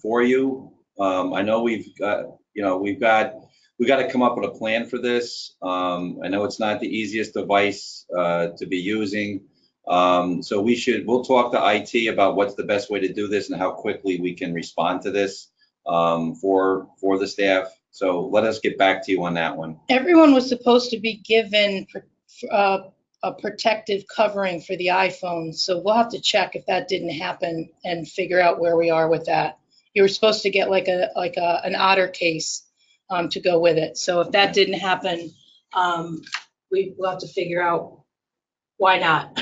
for you. I know we've got to come up with a plan for this. I know it's not the easiest device to be using. So we'll talk to IT about what's the best way to do this and how quickly we can respond to this for the staff. So let us get back to you on that one. Everyone was supposed to be given a protective covering for the iPhone, so we'll have to check if that didn't happen and figure out where we are with that. You were supposed to get an otter case to go with it. So if that didn't happen, we'll have to figure out why not.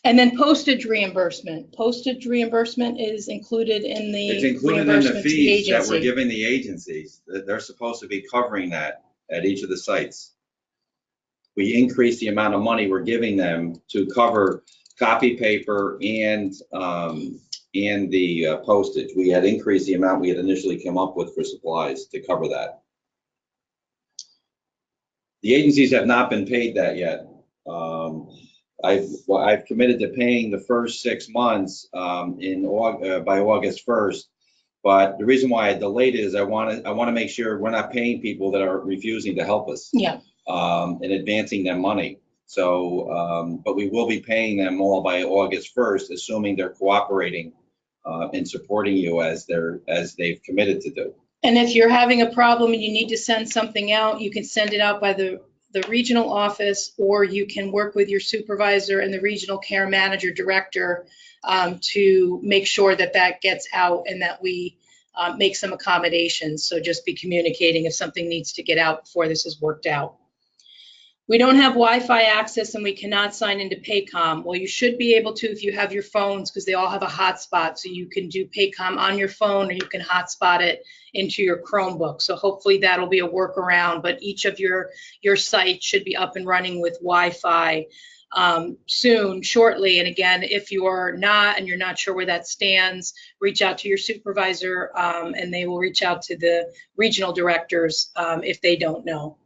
And then postage reimbursement. Postage reimbursement is included in the It's included in the reimbursement to the fees that agency. we're giving the agencies. They're supposed to be covering that at each of the sites. We increase the amount of money we're giving them to cover copy paper and the postage. We had increased the amount we had initially come up with for supplies to cover that. The agencies have not been paid that yet. I've committed to paying the first 6 months by August 1st. But the reason why I delayed it is I want to make sure we're not paying people that are refusing to help us. Yeah. And advancing them money. So, but we will be paying them all by August 1st, assuming they're cooperating and supporting you as they've committed to do. And if you're having a problem and you need to send something out, you can send it out by the regional office, or you can work with your supervisor and the regional care manager director to make sure that that gets out and that we make some accommodations. So just be communicating if something needs to get out before this is worked out. We don't have Wi-Fi access and we cannot sign into Paycom. Well, you should be able to if you have your phones, because they all have a hotspot. So you can do Paycom on your phone, or you can hotspot it into your Chromebook. So hopefully that'll be a workaround, but each of your sites should be up and running with Wi-Fi shortly. And again, if you're not and you're not sure where that stands, reach out to your supervisor and they will reach out to the regional directors if they don't know.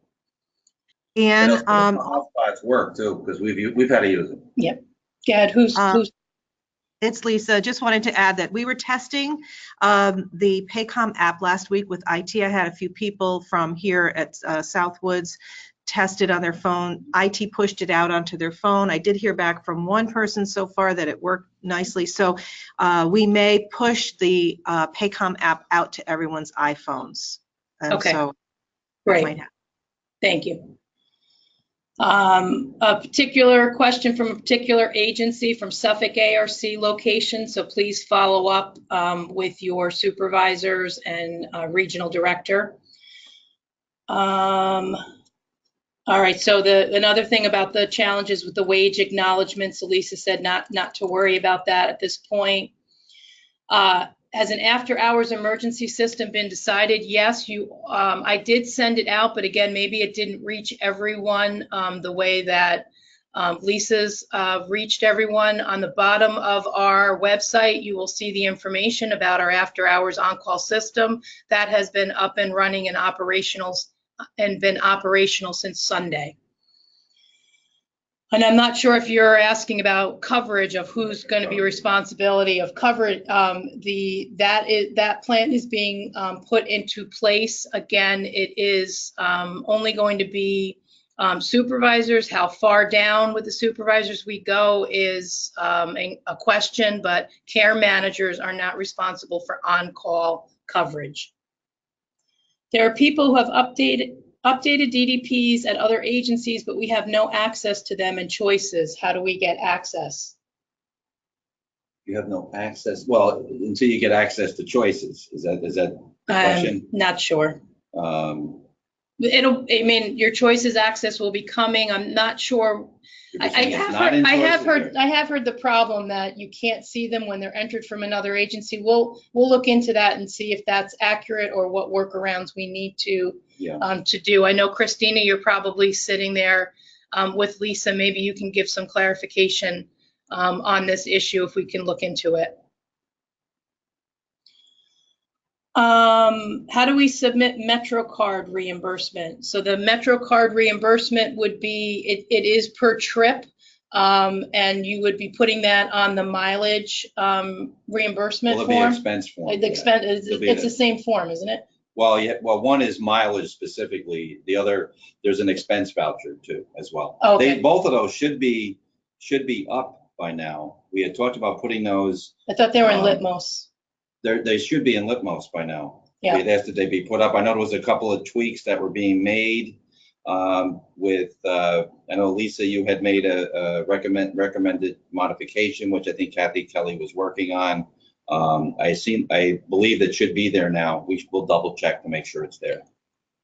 And hotspots work too, because we've had to use them. Yep. Gad, who's it's Lisa. Just wanted to add that we were testing the Paycom app last week with IT. I had a few people from here at Southwoods test it on their phone. IT pushed it out onto their phone. I did hear back from one person so far that it worked nicely. So we may push the Paycom app out to everyone's iPhones. And okay. So great. Thank you. A particular question from a particular agency from Suffolk ARC location, so please follow up with your supervisors and regional director. All right, so another thing about the challenges with the wage acknowledgments, Elisa said not to worry about that at this point. Has an after-hours emergency system been decided? Yes, I did send it out, but again, maybe it didn't reach everyone the way that Lisa's reached everyone. On the bottom of our website, you will see the information about our after-hours on-call system. That has been up and running and operational since Sunday. And I'm not sure if you're asking about coverage of who's going to be responsibility of coverage. That plan is being put into place. Again, it is only going to be supervisors. How far down with the supervisors we go is a question, but care managers are not responsible for on-call coverage. There are people who have updated DDPs at other agencies, but we have no access to them and choices. How do we get access? You have no access. Well, until you get access to choices. Is that the question? Not sure. I mean, your choices access will be coming. I'm not sure. You're saying it's not in I have choice, heard, or- I have heard the problem that you can't see them when they're entered from another agency. We'll look into that and see if that's accurate or what workarounds we need to do. I know, Christina, you're probably sitting there with Lisa. Maybe you can give some clarification on this issue if we can look into it. How do we submit MetroCard reimbursement? So the MetroCard reimbursement would be, it is per trip, and you would be putting that on the mileage reimbursement Will it be form. expense form? The expense, It'll be it's the same form, isn't it? Well, yeah, well, one is mileage specifically. The other, there's an expense voucher too, as well. Okay. Both of those should be up by now. We had talked about putting those, I thought they were in Litmos. they should be in Litmos by now. Yeah. We had asked that they be put up. I know there was a couple of tweaks that were being made with, I know Lisa, you had made a recommended modification, which I think Kathy Kelly was working on. I believe that should be there now. We'll double check to make sure it's there.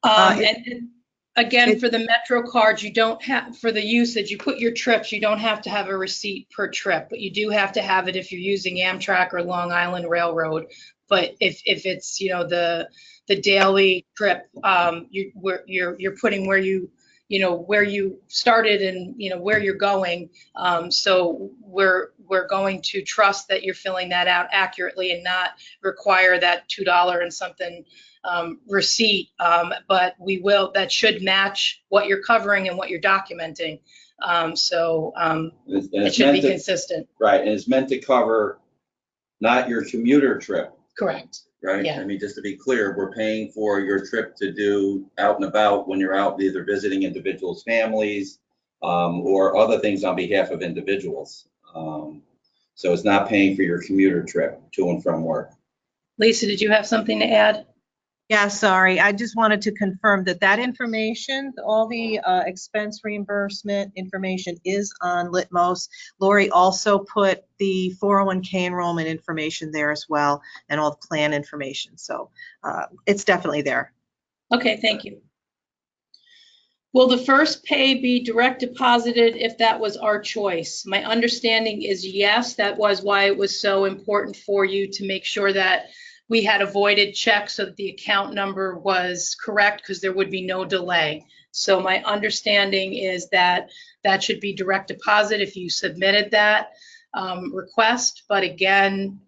And again, for the Metro cards, you don't have, for the usage, you put your trips, you don't have to have a receipt per trip, but you do have to have it if you're using Amtrak or Long Island Railroad. But if it's, you know, the daily trip, you're putting where where you started and, where you're going. So we're going to trust that you're filling that out accurately and not require that $2 and something receipt. But that should match what you're covering and what you're documenting. It should be consistent. Right, and it's meant to cover not your commuter trip. Correct. Right? Yeah. I mean, just to be clear, we're paying for your trip to do out and about when you're out either visiting individuals' families or other things on behalf of individuals. So it's not paying for your commuter trip to and from work. Lisa, did you have something to add? Yeah, sorry. I just wanted to confirm that information, all the expense reimbursement information is on Litmos. Lori also put the 401k enrollment information there as well, and all the plan information. So it's definitely there. Okay, thank you. Will the first pay be direct deposited if that was our choice? My understanding is yes. That was why it was so important for you to make sure that we had a voided check so that the account number was correct, because there would be no delay. So my understanding is that that should be direct deposit if you submitted that request. But again,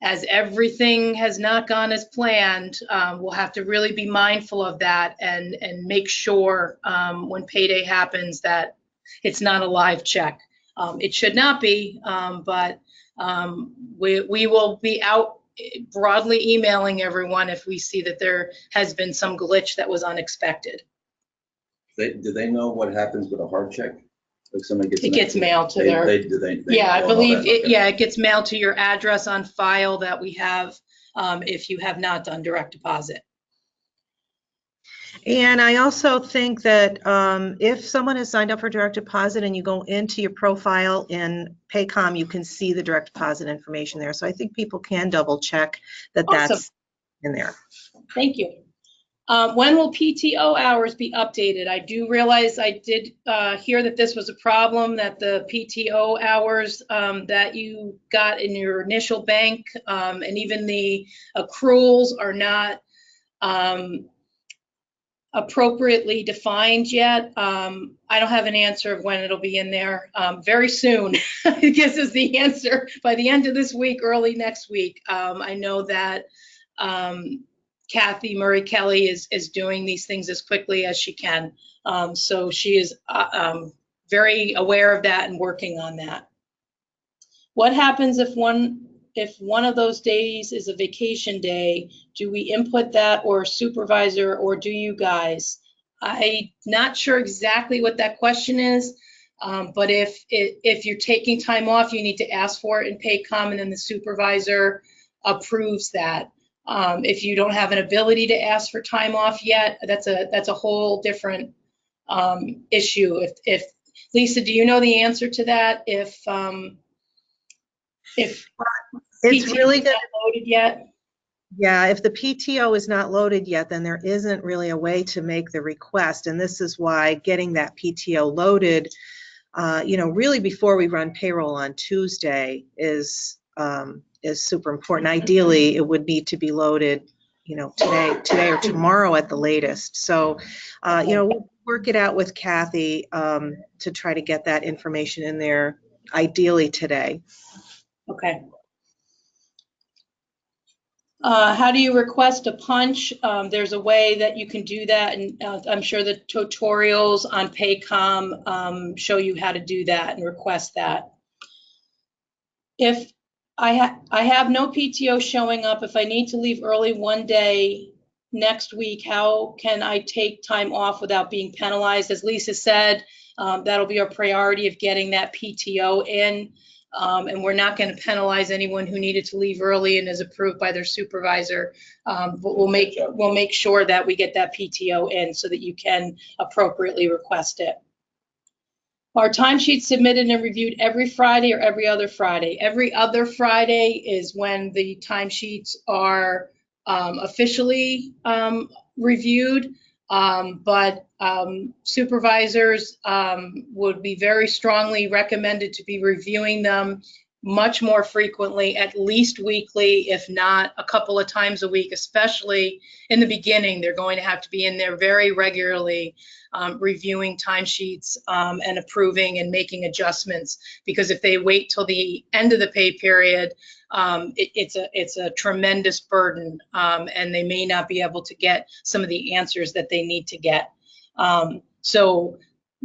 as everything has not gone as planned, we'll have to really be mindful of that and make sure when payday happens that it's not a live check. It should not be, but we will be out broadly emailing everyone if we see that there has been some glitch that was unexpected. Do they know what happens with a hard check? If somebody gets It gets mailed to their. Yeah, I know believe that? Okay. it gets mailed to your address on file that we have if you have not done direct deposit. And I also think that if someone has signed up for direct deposit and you go into your profile in Paycom, you can see the direct deposit information there. So I think people can double check that Awesome. that's in there. Thank you. When will PTO hours be updated? I do realize I did hear that this was a problem, that the PTO hours that you got in your initial bank and even the accruals are not appropriately defined yet. I don't have an answer of when it'll be in there. Very soon, it gives us the answer by the end of this week, early next week. I know that Kathy Murray Kelly is doing these things as quickly as she can. So she is very aware of that and working on that. What happens if one of those days is a vacation day? Do we input that, or a supervisor, or do you guys? I'm not sure exactly what that question is, but if you're taking time off, you need to ask for it in Paycom, and then the supervisor approves that. If you don't have an ability to ask for time off yet, that's a whole different issue. If Lisa, do you know the answer to that? If It's really good. not loaded yet? Yeah, if the PTO is not loaded yet, then there isn't really a way to make the request. And this is why getting that PTO loaded, really before we run payroll on Tuesday is super important. Ideally, it would need to be loaded, today or tomorrow at the latest. So, we'll work it out with Kathy to try to get that information in there, ideally today. Okay. How do you request a punch? There's a way that you can do that, and I'm sure the tutorials on Paycom show you how to do that and request that. If I have no PTO showing up, if I need to leave early one day next week, how can I take time off without being penalized? As Lisa said, that'll be our priority of getting that PTO in. And we're not going to penalize anyone who needed to leave early and is approved by their supervisor. But we'll make sure that we get that PTO in so that you can appropriately request it. Are timesheets submitted and reviewed every Friday or every other Friday? Every other Friday is when the timesheets are officially reviewed. But supervisors would be very strongly recommended to be reviewing them much more frequently, at least weekly, if not a couple of times a week, especially in the beginning. They're going to have to be in there very regularly, reviewing timesheets and approving and making adjustments, because if they wait till the end of the pay period, it's a tremendous burden, and they may not be able to get some of the answers that they need to get. So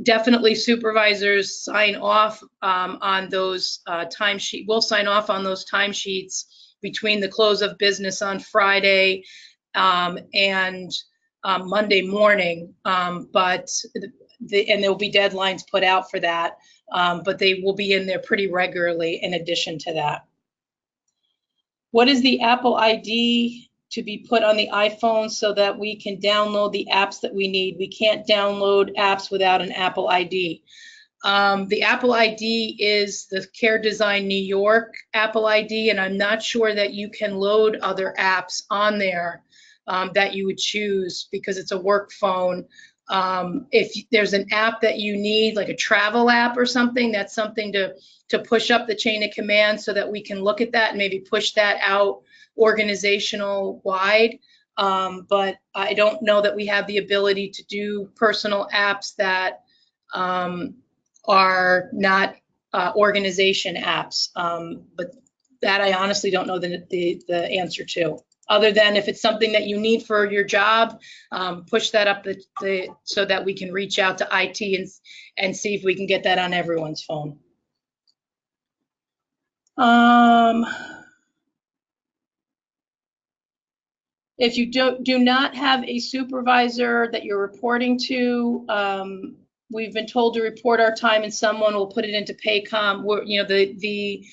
definitely supervisors sign off on those timesheets. We'll sign off on those timesheets between the close of business on Friday and Monday morning, but there'll be deadlines put out for that, but they will be in there pretty regularly in addition to that. What is the Apple ID to be put on the iPhone so that we can download the apps that we need? We can't download apps without an Apple ID. The Apple ID is the Care Design New York Apple ID, and I'm not sure that you can load other apps on there that you would choose because it's a work phone. If there's an app that you need, like a travel app or something, that's something to push up the chain of command so that we can look at that and maybe push that out organizational wide. But I don't know that we have the ability to do personal apps that are not organization apps. But that I honestly don't know the answer to. Other than if it's something that you need for your job, push that up so that we can reach out to IT and see if we can get that on everyone's phone. If you do not have a supervisor that you're reporting to, we've been told to report our time and someone will put it into Paycom. The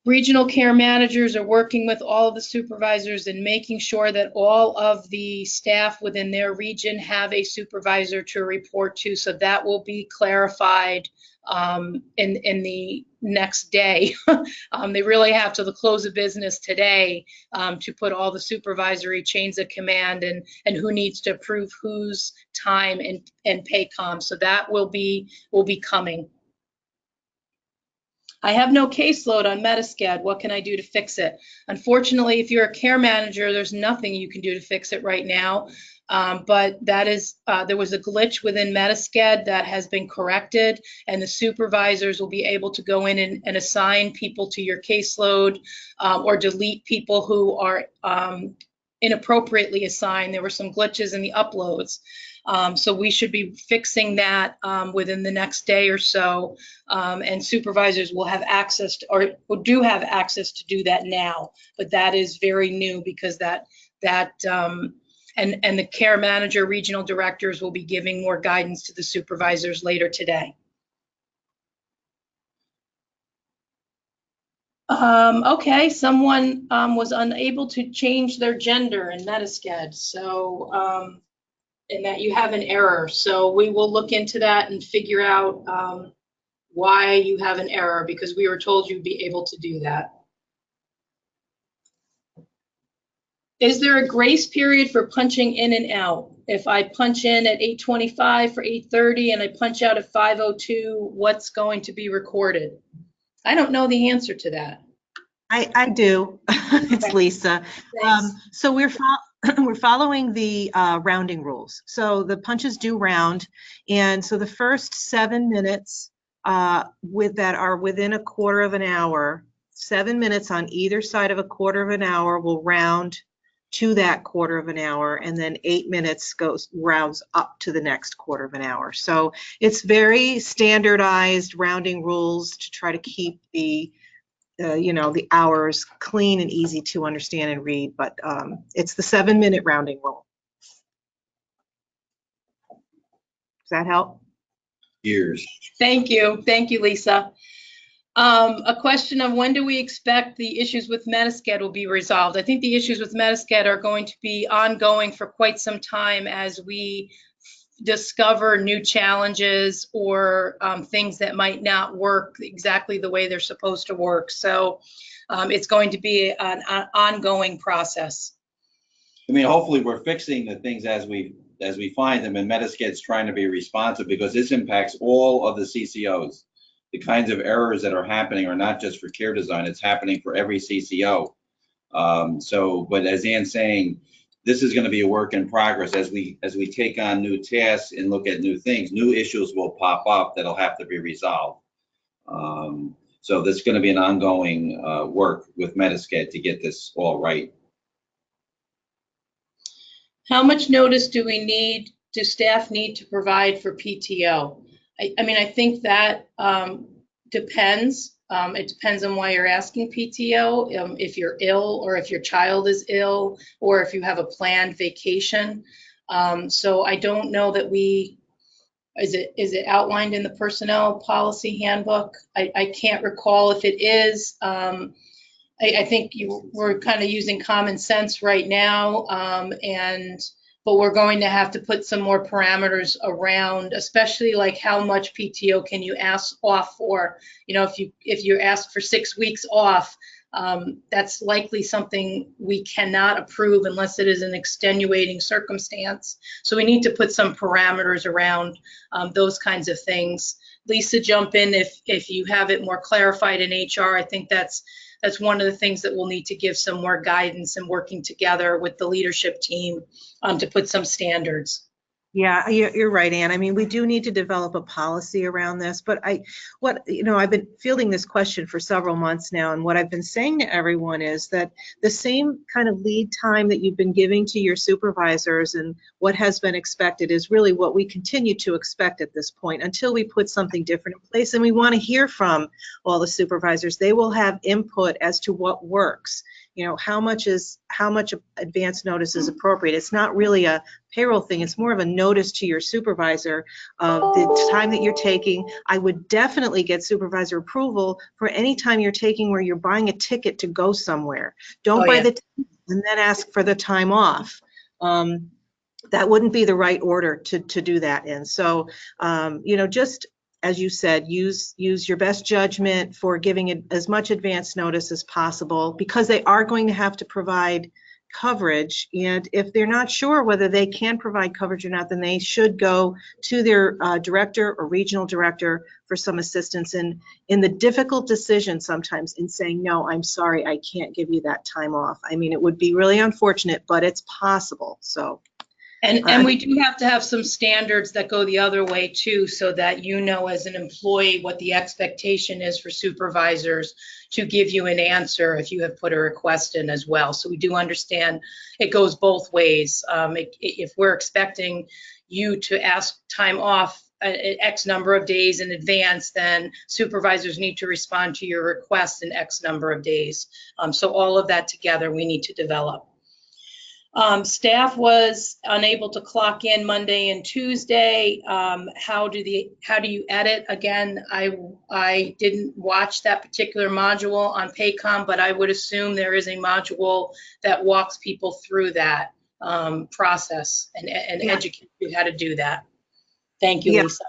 regional care managers are working with all of the supervisors and making sure that all of the staff within their region have a supervisor to report to. So that will be clarified in the next day. They really have to the close of business today to put all the supervisory chains of command and who needs to approve whose time and Paycom. So that will be coming. I have no caseload on Metascad. What can I do to fix it? Unfortunately, if you're a care manager, there's nothing you can do to fix it right now. But that is, there was a glitch within Metascad that has been corrected, and the supervisors will be able to go in and assign people to your caseload or delete people who are inappropriately assigned. There were some glitches in the uploads. So we should be fixing that within the next day or so, and supervisors will have access to, or do have access to do that now, but that is very new because and the care manager, regional directors will be giving more guidance to the supervisors later today. Okay, someone was unable to change their gender in Metascad, so and that you have an error. So we will look into that and figure out why you have an error, because we were told you'd be able to do that. Is there a grace period for punching in and out? If I punch in at 8:25 for 8:30 and I punch out at 5:02, what's going to be recorded? I don't know the answer to that. I do. It's Okay. Lisa. Thanks. So we're following the rounding rules. So the punches do round, and so the first 7 minutes that are within a quarter of an hour, 7 minutes on either side of a quarter of an hour will round to that quarter of an hour, and then 8 minutes rounds up to the next quarter of an hour. So it's very standardized rounding rules to try to keep the the hours clean and easy to understand and read, but it's the 7 minute rounding rule. Does that help? Years. Thank you. Thank you, Lisa. A question of when do we expect the issues with Metascat will be resolved? I think the issues with Metascat are going to be ongoing for quite some time as we discover new challenges or things that might not work exactly the way they're supposed to work. So it's going to be an ongoing process. I mean, hopefully we're fixing the things as we find them, and Metascat's trying to be responsive because this impacts all of the CCOs. The kinds of errors that are happening are not just for care design, it's happening for every CCO. But as Ann's saying, this is going to be a work in progress as we take on new tasks and look at new things. New issues will pop up that'll have to be resolved. So there's going to be an ongoing work with Metascat to get this all right. How much notice do staff need to provide for PTO? I mean, I think that depends. It depends on why you're asking PTO, if you're ill or if your child is ill or if you have a planned vacation. So I don't know that is it outlined in the personnel policy handbook? I can't recall if it is. I think we're kind of using common sense right now, but we're going to have to put some more parameters around, especially like how much PTO can you ask off for? You know, if you ask for 6 weeks off, that's likely something we cannot approve unless it is an extenuating circumstance. So we need to put some parameters around those kinds of things. Lisa, jump in if you have it more clarified in HR. I think that's one of the things that we'll need to give some more guidance and working together with the leadership team to put some standards. Yeah, you're right, Ann. I mean, we do need to develop a policy around this, but I've been fielding this question for several months now, and what I've been saying to everyone is that the same kind of lead time that you've been giving to your supervisors and what has been expected is really what we continue to expect at this point until we put something different in place. And we want to hear from all the supervisors. They will have input as to what works. You know, how much advance notice is appropriate. It's not really a payroll thing. It's more of a notice to your supervisor of the time that you're taking. I would definitely get supervisor approval for any time you're taking where you're buying a ticket to go somewhere. Don't buy the ticket and then ask for the time off. That wouldn't be the right order to do that in. So, just as you said, use your best judgment for giving it as much advance notice as possible, because they are going to have to provide coverage. And if they're not sure whether they can provide coverage or not, then they should go to their director or regional director for some assistance in the difficult decision sometimes in saying, no, I'm sorry, I can't give you that time off. I mean, it would be really unfortunate, but it's possible. So. And we do have to have some standards that go the other way too, so that you know as an employee what the expectation is for supervisors to give you an answer if you have put a request in as well. So we do understand it goes both ways. If we're expecting you to ask time off X number of days in advance, then supervisors need to respond to your request in X number of days. So all of that together we need to develop. Staff was unable to clock in Monday and Tuesday. How do you edit? Again, I didn't watch that particular module on Paycom, but I would assume there is a module that walks people through that process and educate you how to do that. Thank you, Lisa.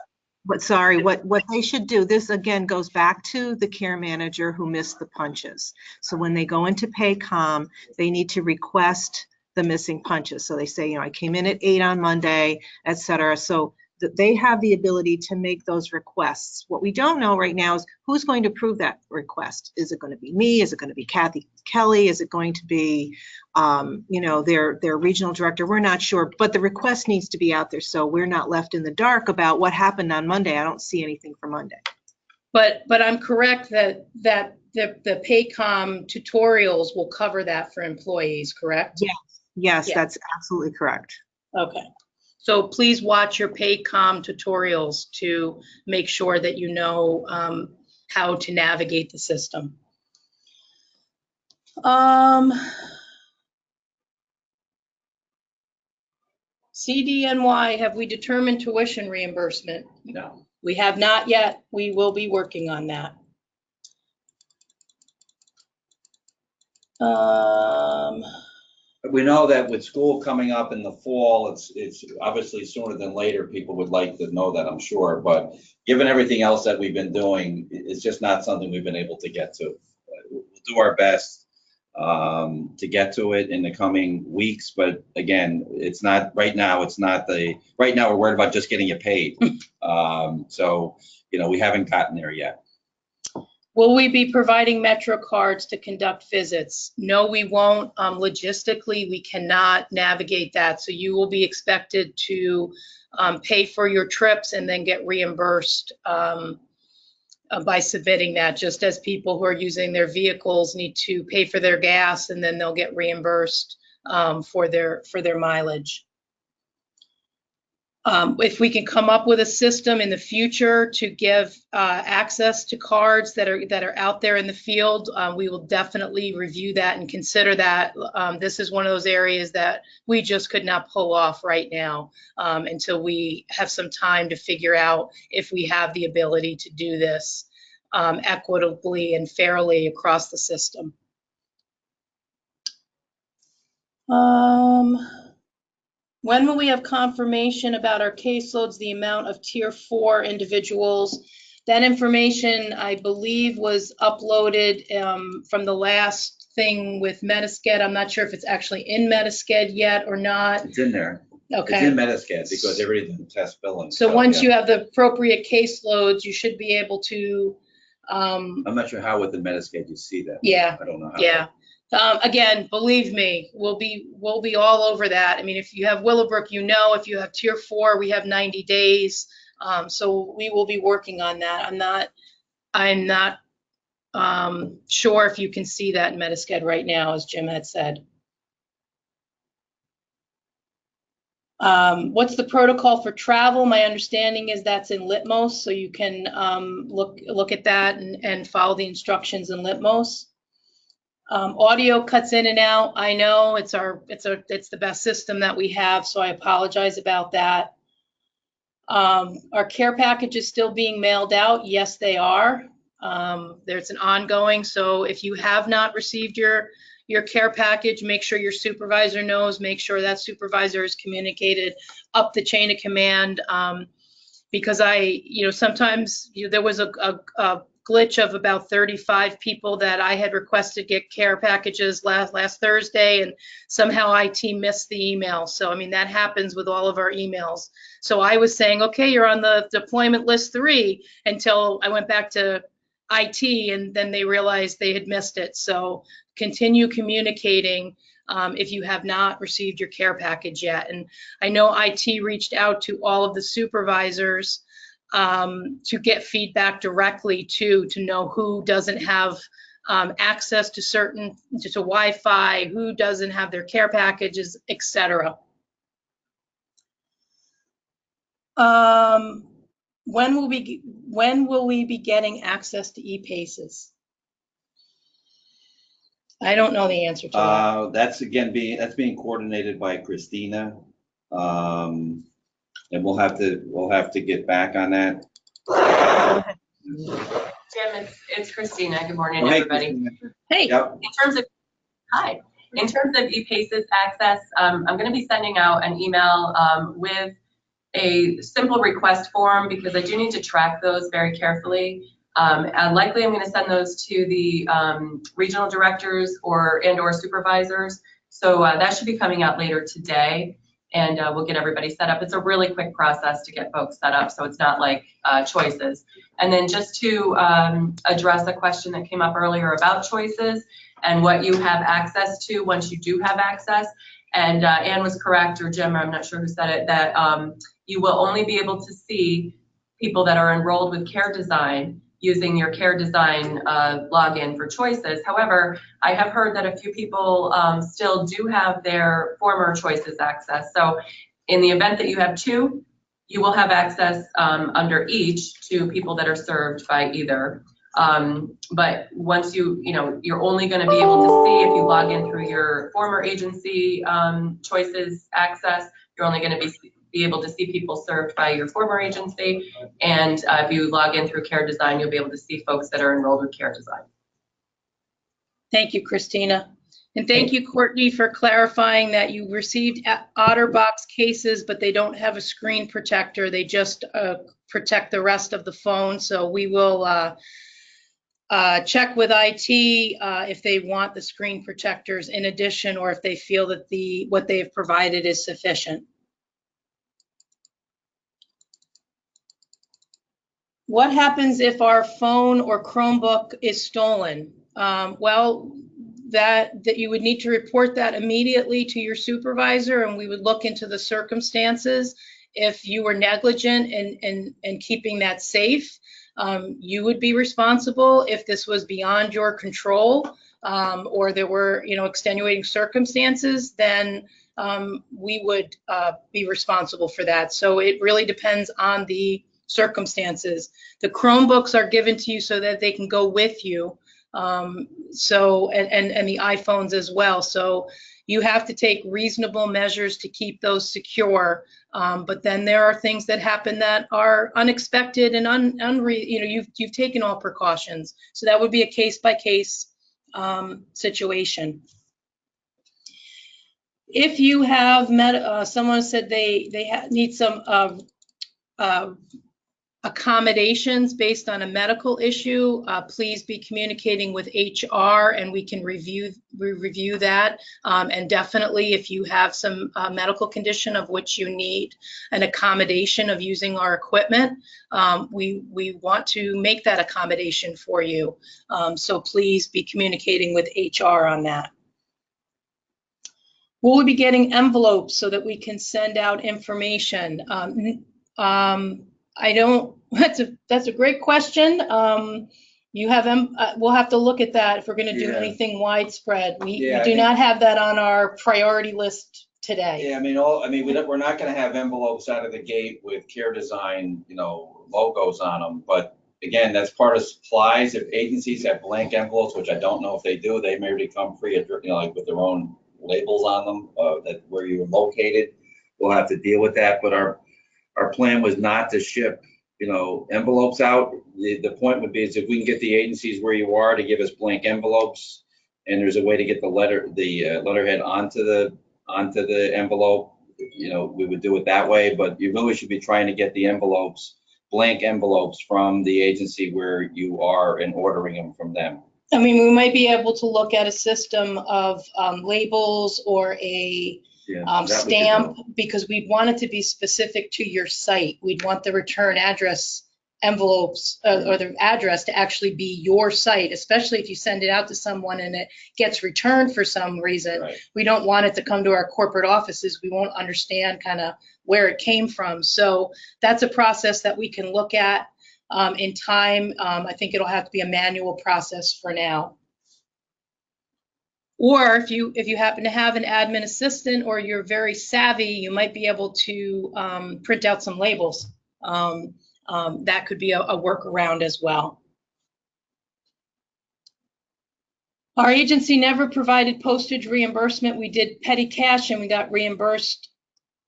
But sorry, what they should do, this again goes back to the care manager who missed the punches. So when they go into Paycom, they need to request the missing punches. So they say, you know, I came in at 8 on Monday, et cetera. So that they have the ability to make those requests. What we don't know right now is who's going to approve that request. Is it going to be me? Is it going to be Kathy Kelly? Is it going to be, you know, their regional director? We're not sure, but the request needs to be out there so we're not left in the dark about what happened on Monday. I don't see anything for Monday. But I'm correct that the Paycom tutorials will cover that for employees, correct? Yes, Yeah. that's absolutely correct. Okay. So please watch your Paycom tutorials to make sure that you know how to navigate the system. CDNY, have we determined tuition reimbursement? No. We have not yet. We will be working on that. We know that with school coming up in the fall, it's obviously sooner than later. People would like to know that, I'm sure. But given everything else that we've been doing, it's just not something we've been able to get to. We'll do our best to get to it in the coming weeks. But again, it's not right now. Right now we're worried about just getting it paid. So, you know, we haven't gotten there yet. Will we be providing Metro cards to conduct visits? No, we won't. Logistically, we cannot navigate that. So you will be expected to pay for your trips and then get reimbursed by submitting that, just as people who are using their vehicles need to pay for their gas and then they'll get reimbursed for their mileage. If we can come up with a system in the future to give access to cards that are out there in the field, we will definitely review that and consider that. This is one of those areas that we just could not pull off right now until we have some time to figure out if we have the ability to do this equitably and fairly across the system. When will we have confirmation about our caseloads, the amount of tier 4 individuals? That information, I believe, was uploaded from the last thing with Metasced. I'm not sure if it's actually in Metasced yet or not. It's in there. Okay. It's in Metasced because everything test billing. So once yeah. you have the appropriate caseloads, you should be able to. I'm not sure how within Metasced you see that. Yeah. I don't know how. Yeah. Again, believe me, we'll be all over that. I mean, if you have Willowbrook, you know, if you have tier 4, we have 90 days. So we will be working on that. I'm not sure if you can see that in Metasced right now, as Jim had said. What's the protocol for travel? My understanding is that's in Litmos, so you can look at that and follow the instructions in Litmos. Audio cuts in and out. I know it's the best system that we have, so I apologize about that. Our care package is still being mailed out. Yes, they are. There's an ongoing, so if you have not received your care package, make sure your supervisor knows, make sure that supervisor is communicated up the chain of command, because sometimes there was a glitch of about 35 people that I had requested get care packages last Thursday, and somehow IT missed the email. So, I mean, that happens with all of our emails. So I was saying, okay, you're on the deployment list 3 until I went back to IT, and then they realized they had missed it. So continue communicating if you have not received your care package yet. And I know IT reached out to all of the supervisors to get feedback directly to know who doesn't have access to Wi-Fi, who doesn't have their care packages, etc. When will we be getting access to e-paces? I don't know the answer to that. That's being coordinated by Christina. And we'll have to get back on that. Jim, it's Christina. Good morning, Oh, hey, everybody. Christina. Hey. Yep. In terms of e-paces access, I'm going to be sending out an email with a simple request form, because I do need to track those very carefully. And likely I'm going to send those to the regional directors or supervisors, So that should be coming out later today, and we'll get everybody set up. It's a really quick process to get folks set up, so it's not like choices. And then just to address a question that came up earlier about choices and what you have access to once you do have access. And Ann was correct, or Jim, I'm not sure who said it, that you will only be able to see people that are enrolled with Care Design using your Care Design login for choices. However, I have heard that a few people still do have their former choices access. So in the event that you have two, you will have access under each to people that are served by either. But once you're only going to be able to see, if you log in through your former agency choices access, you're only going to be able to see people served by your former agency. And if you log in through Care Design, you'll be able to see folks that are enrolled with Care Design. Thank you, Christina. And thank you, Courtney, for clarifying that you received OtterBox cases, but they don't have a screen protector. They just protect the rest of the phone. So we will check with IT if they want the screen protectors in addition, or if they feel that what they have provided is sufficient. What happens if our phone or Chromebook is stolen? Well, that you would need to report that immediately to your supervisor, and we would look into the circumstances. If you were negligent in keeping that safe, you would be responsible. If this was beyond your control, or there were extenuating circumstances, then we would be responsible for that. So it really depends on the circumstances. The Chromebooks are given to you so that they can go with you. And the iPhones as well. So you have to take reasonable measures to keep those secure. But then there are things that happen that are unexpected and you've taken all precautions. So that would be a case-by-case situation. If you have someone said they need some accommodations based on a medical issue, please be communicating with HR and we can review that. And definitely if you have some medical condition of which you need an accommodation of using our equipment, we want to make that accommodation for you. So please be communicating with HR on that. Will we be getting envelopes so that we can send out information? That's a great question. We'll have to look at that if we're going to do anything widespread. We do not have that on our priority list today. Yeah, we're not going to have envelopes out of the gate with Care Design, logos on them. But again, that's part of supplies. If agencies have blank envelopes, which I don't know if they do, they may already come free, like with their own labels on them, that where you're located. We'll have to deal with that. But our plan was not to ship, envelopes out. The point would be is if we can get the agencies where you are to give us blank envelopes, and there's a way to get the letterhead onto the envelope, we would do it that way. But you really should be trying to get the blank envelopes from the agency where you are and ordering them from them. We might be able to look at a system of labels or a stamp, because we'd want it to be specific to your site. We'd want the return address envelopes or the address to actually be your site, especially if you send it out to someone and it gets returned for some reason. Right. We don't want it to come to our corporate offices. We won't understand kind of where it came from. So that's a process that we can look at in time. I think it'll have to be a manual process for now. Or if you happen to have an admin assistant or you're very savvy, you might be able to print out some labels. That could be a workaround as well. Our agency never provided postage reimbursement. We did petty cash and we got reimbursed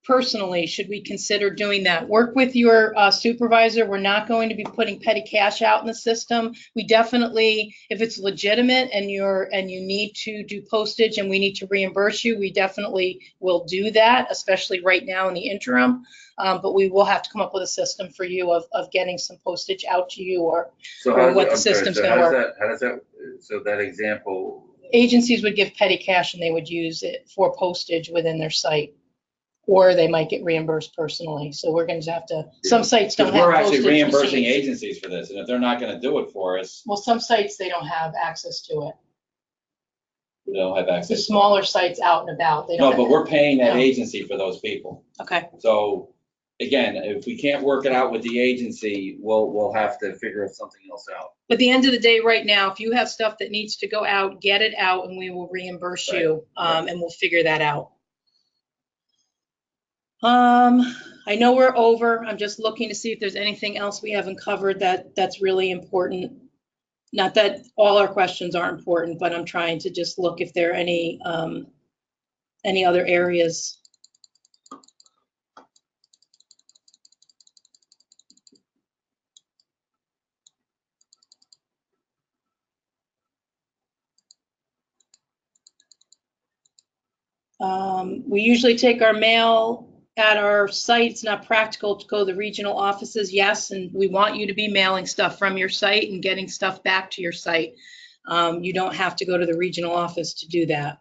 personally. Should we consider doing that? Work with your supervisor. We're not going to be putting petty cash out in the system. We definitely, if it's legitimate and you need to do postage and we need to reimburse you, we definitely will do that, especially right now in the interim. But we will have to come up with a system for you of getting some postage out to you, or what the system's going to work. How does that, so that example, Agencies would give petty cash and they would use it for postage within their site. Or they might get reimbursed personally. So we're going to have to, some sites don't Because have we're actually postage reimbursing receipts. agencies for this, and if they're not gonna do it for us, Well, some sites, they don't have access to it. we don't have The access. smaller sites out and about, they No, don't. but we're paying that No. agency for those people. Okay, So, again, if we can't work it out with the agency, we'll have to figure something else out. but at the end of the day, right now, if you have stuff that needs to go out, get it out and we will reimburse you, right. and we'll figure that out. I know we're over. I'm just looking to see if there's anything else we haven't covered that's really important. Not that all our questions aren't important, but I'm trying to just look if there are any other areas. We usually take our mail at our site. It's not practical to go to the regional offices, yes, and we want you to be mailing stuff from your site and getting stuff back to your site. You don't have to go to the regional office to do that.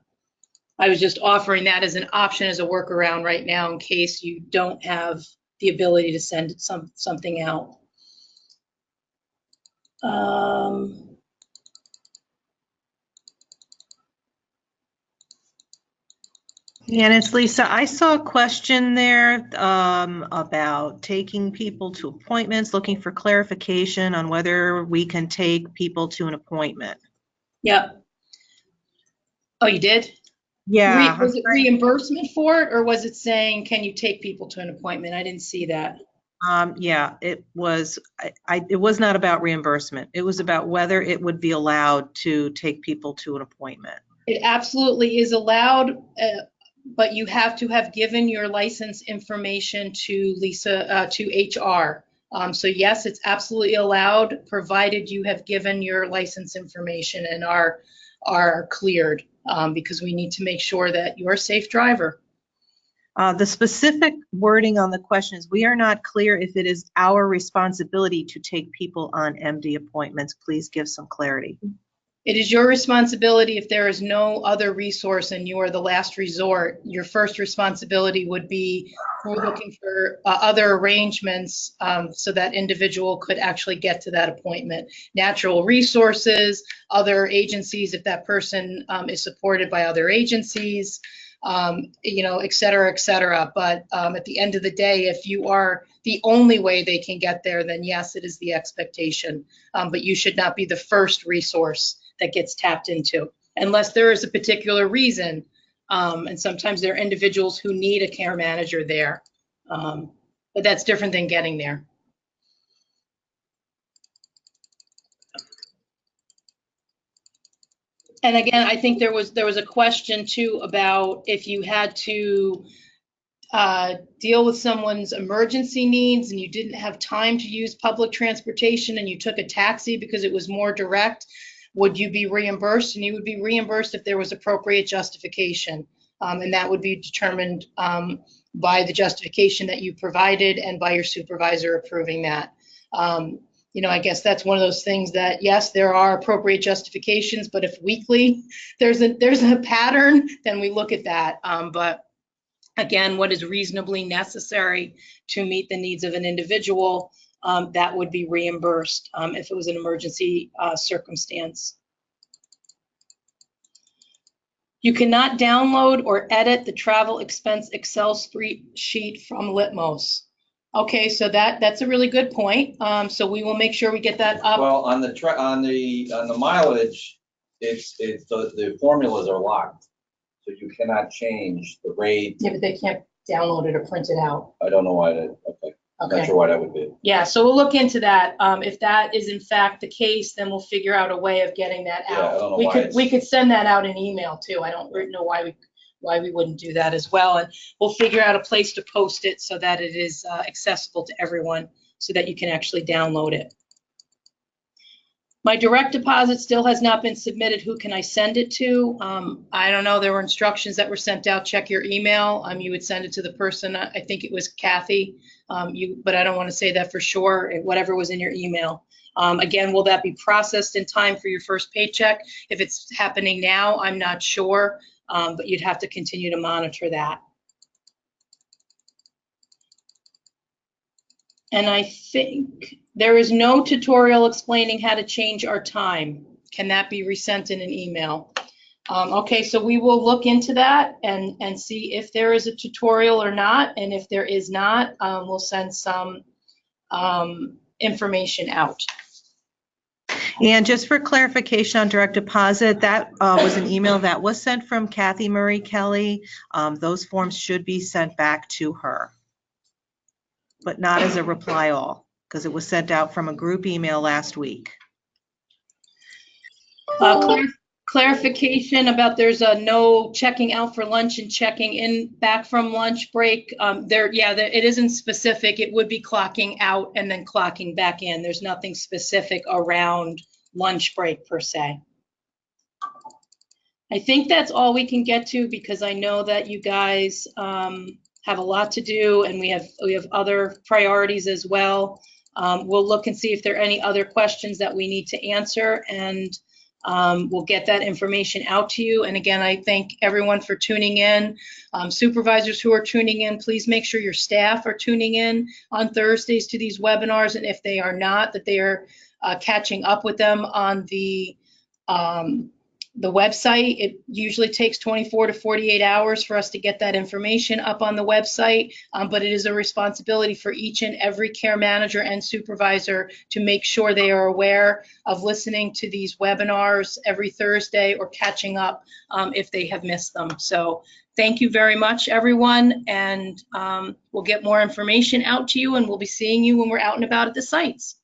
I was just offering that as an option, as a workaround right now, in case you don't have the ability to send something out. Yeah, and it's Lisa. I saw a question there about taking people to appointments, looking for clarification on whether we can take people to an appointment. Yep. Oh, you did? Yeah. Was it reimbursement for it, or was it saying, can you take people to an appointment? I didn't see that. Yeah, it was. It was not about reimbursement. It was about whether it would be allowed to take people to an appointment. It absolutely is allowed, but you have to have given your license information to Lisa, to HR. So yes, it's absolutely allowed, provided you have given your license information and are cleared, because we need to make sure that you're a safe driver. The specific wording on the question is, we are not clear if it is our responsibility to take people on MD appointments. Please give some clarity. It is your responsibility if there is no other resource and you are the last resort. Your first responsibility would be for looking for other arrangements so that individual could actually get to that appointment. Natural resources, other agencies, if that person is supported by other agencies, et cetera, et cetera. But at the end of the day, if you are the only way they can get there, then yes, it is the expectation. But you should not be the first resource that gets tapped into, unless there is a particular reason. And sometimes there are individuals who need a care manager there. But that's different than getting there. And again, I think there was a question too about if you had to deal with someone's emergency needs and you didn't have time to use public transportation and you took a taxi because it was more direct, would you be reimbursed? And you would be reimbursed if there was appropriate justification. And that would be determined by the justification that you provided and by your supervisor approving that. I guess that's one of those things that, yes, there are appropriate justifications, but if weekly there's a pattern, then we look at that. But again, what is reasonably necessary to meet the needs of an individual, that would be reimbursed if it was an emergency circumstance. You cannot download or edit the travel expense Excel spreadsheet from Litmos. Okay, so that's a really good point. So we will make sure we get that up. Well, on the mileage, it's the formulas are locked, so you cannot change the rate. Yeah, but they can't download it or print it out. I don't know why that. Okay. I'm not Okay. sure why that would be. Yeah, so we'll look into that. If that is in fact the case, then we'll figure out a way of getting that Yeah, out. I don't know We why could it's- we could send that out in email too. I don't know why we wouldn't do that as well. And we'll figure out a place to post it so that it is accessible to everyone so that you can actually download it. My direct deposit still has not been submitted. Who can I send it to? I don't know. There were instructions that were sent out. Check your email. You would send it to the person. I think it was Kathy. But I don't want to say that for sure. Whatever was in your email. Again, will that be processed in time for your first paycheck? If it's happening now, I'm not sure, but you'd have to continue to monitor that. And I think there is no tutorial explaining how to change our time. Can that be resent in an email? Okay, so we will look into that and see if there is a tutorial or not. And if there is not, we'll send some information out. And just for clarification on direct deposit, that was an email that was sent from Kathy Murray Kelly. Those forms should be sent back to her, but not as a reply all, because it was sent out from a group email last week. Clarification about there's a no checking out for lunch and checking in back from lunch break. It isn't specific. It would be clocking out and then clocking back in. There's nothing specific around lunch break per se. I think that's all we can get to, because I know that you guys have a lot to do, and we have other priorities as well. We'll look and see if there are any other questions that we need to answer, and we'll get that information out to you. And again, I thank everyone for tuning in. Supervisors who are tuning in, please make sure your staff are tuning in on Thursdays to these webinars, and if they are not, that they are catching up with them on the website. It usually takes 24 to 48 hours for us to get that information up on the website, but it is a responsibility for each and every care manager and supervisor to make sure they are aware of listening to these webinars every Thursday or catching up if they have missed them. So thank you very much, everyone, and we'll get more information out to you, and we'll be seeing you when we're out and about at the sites.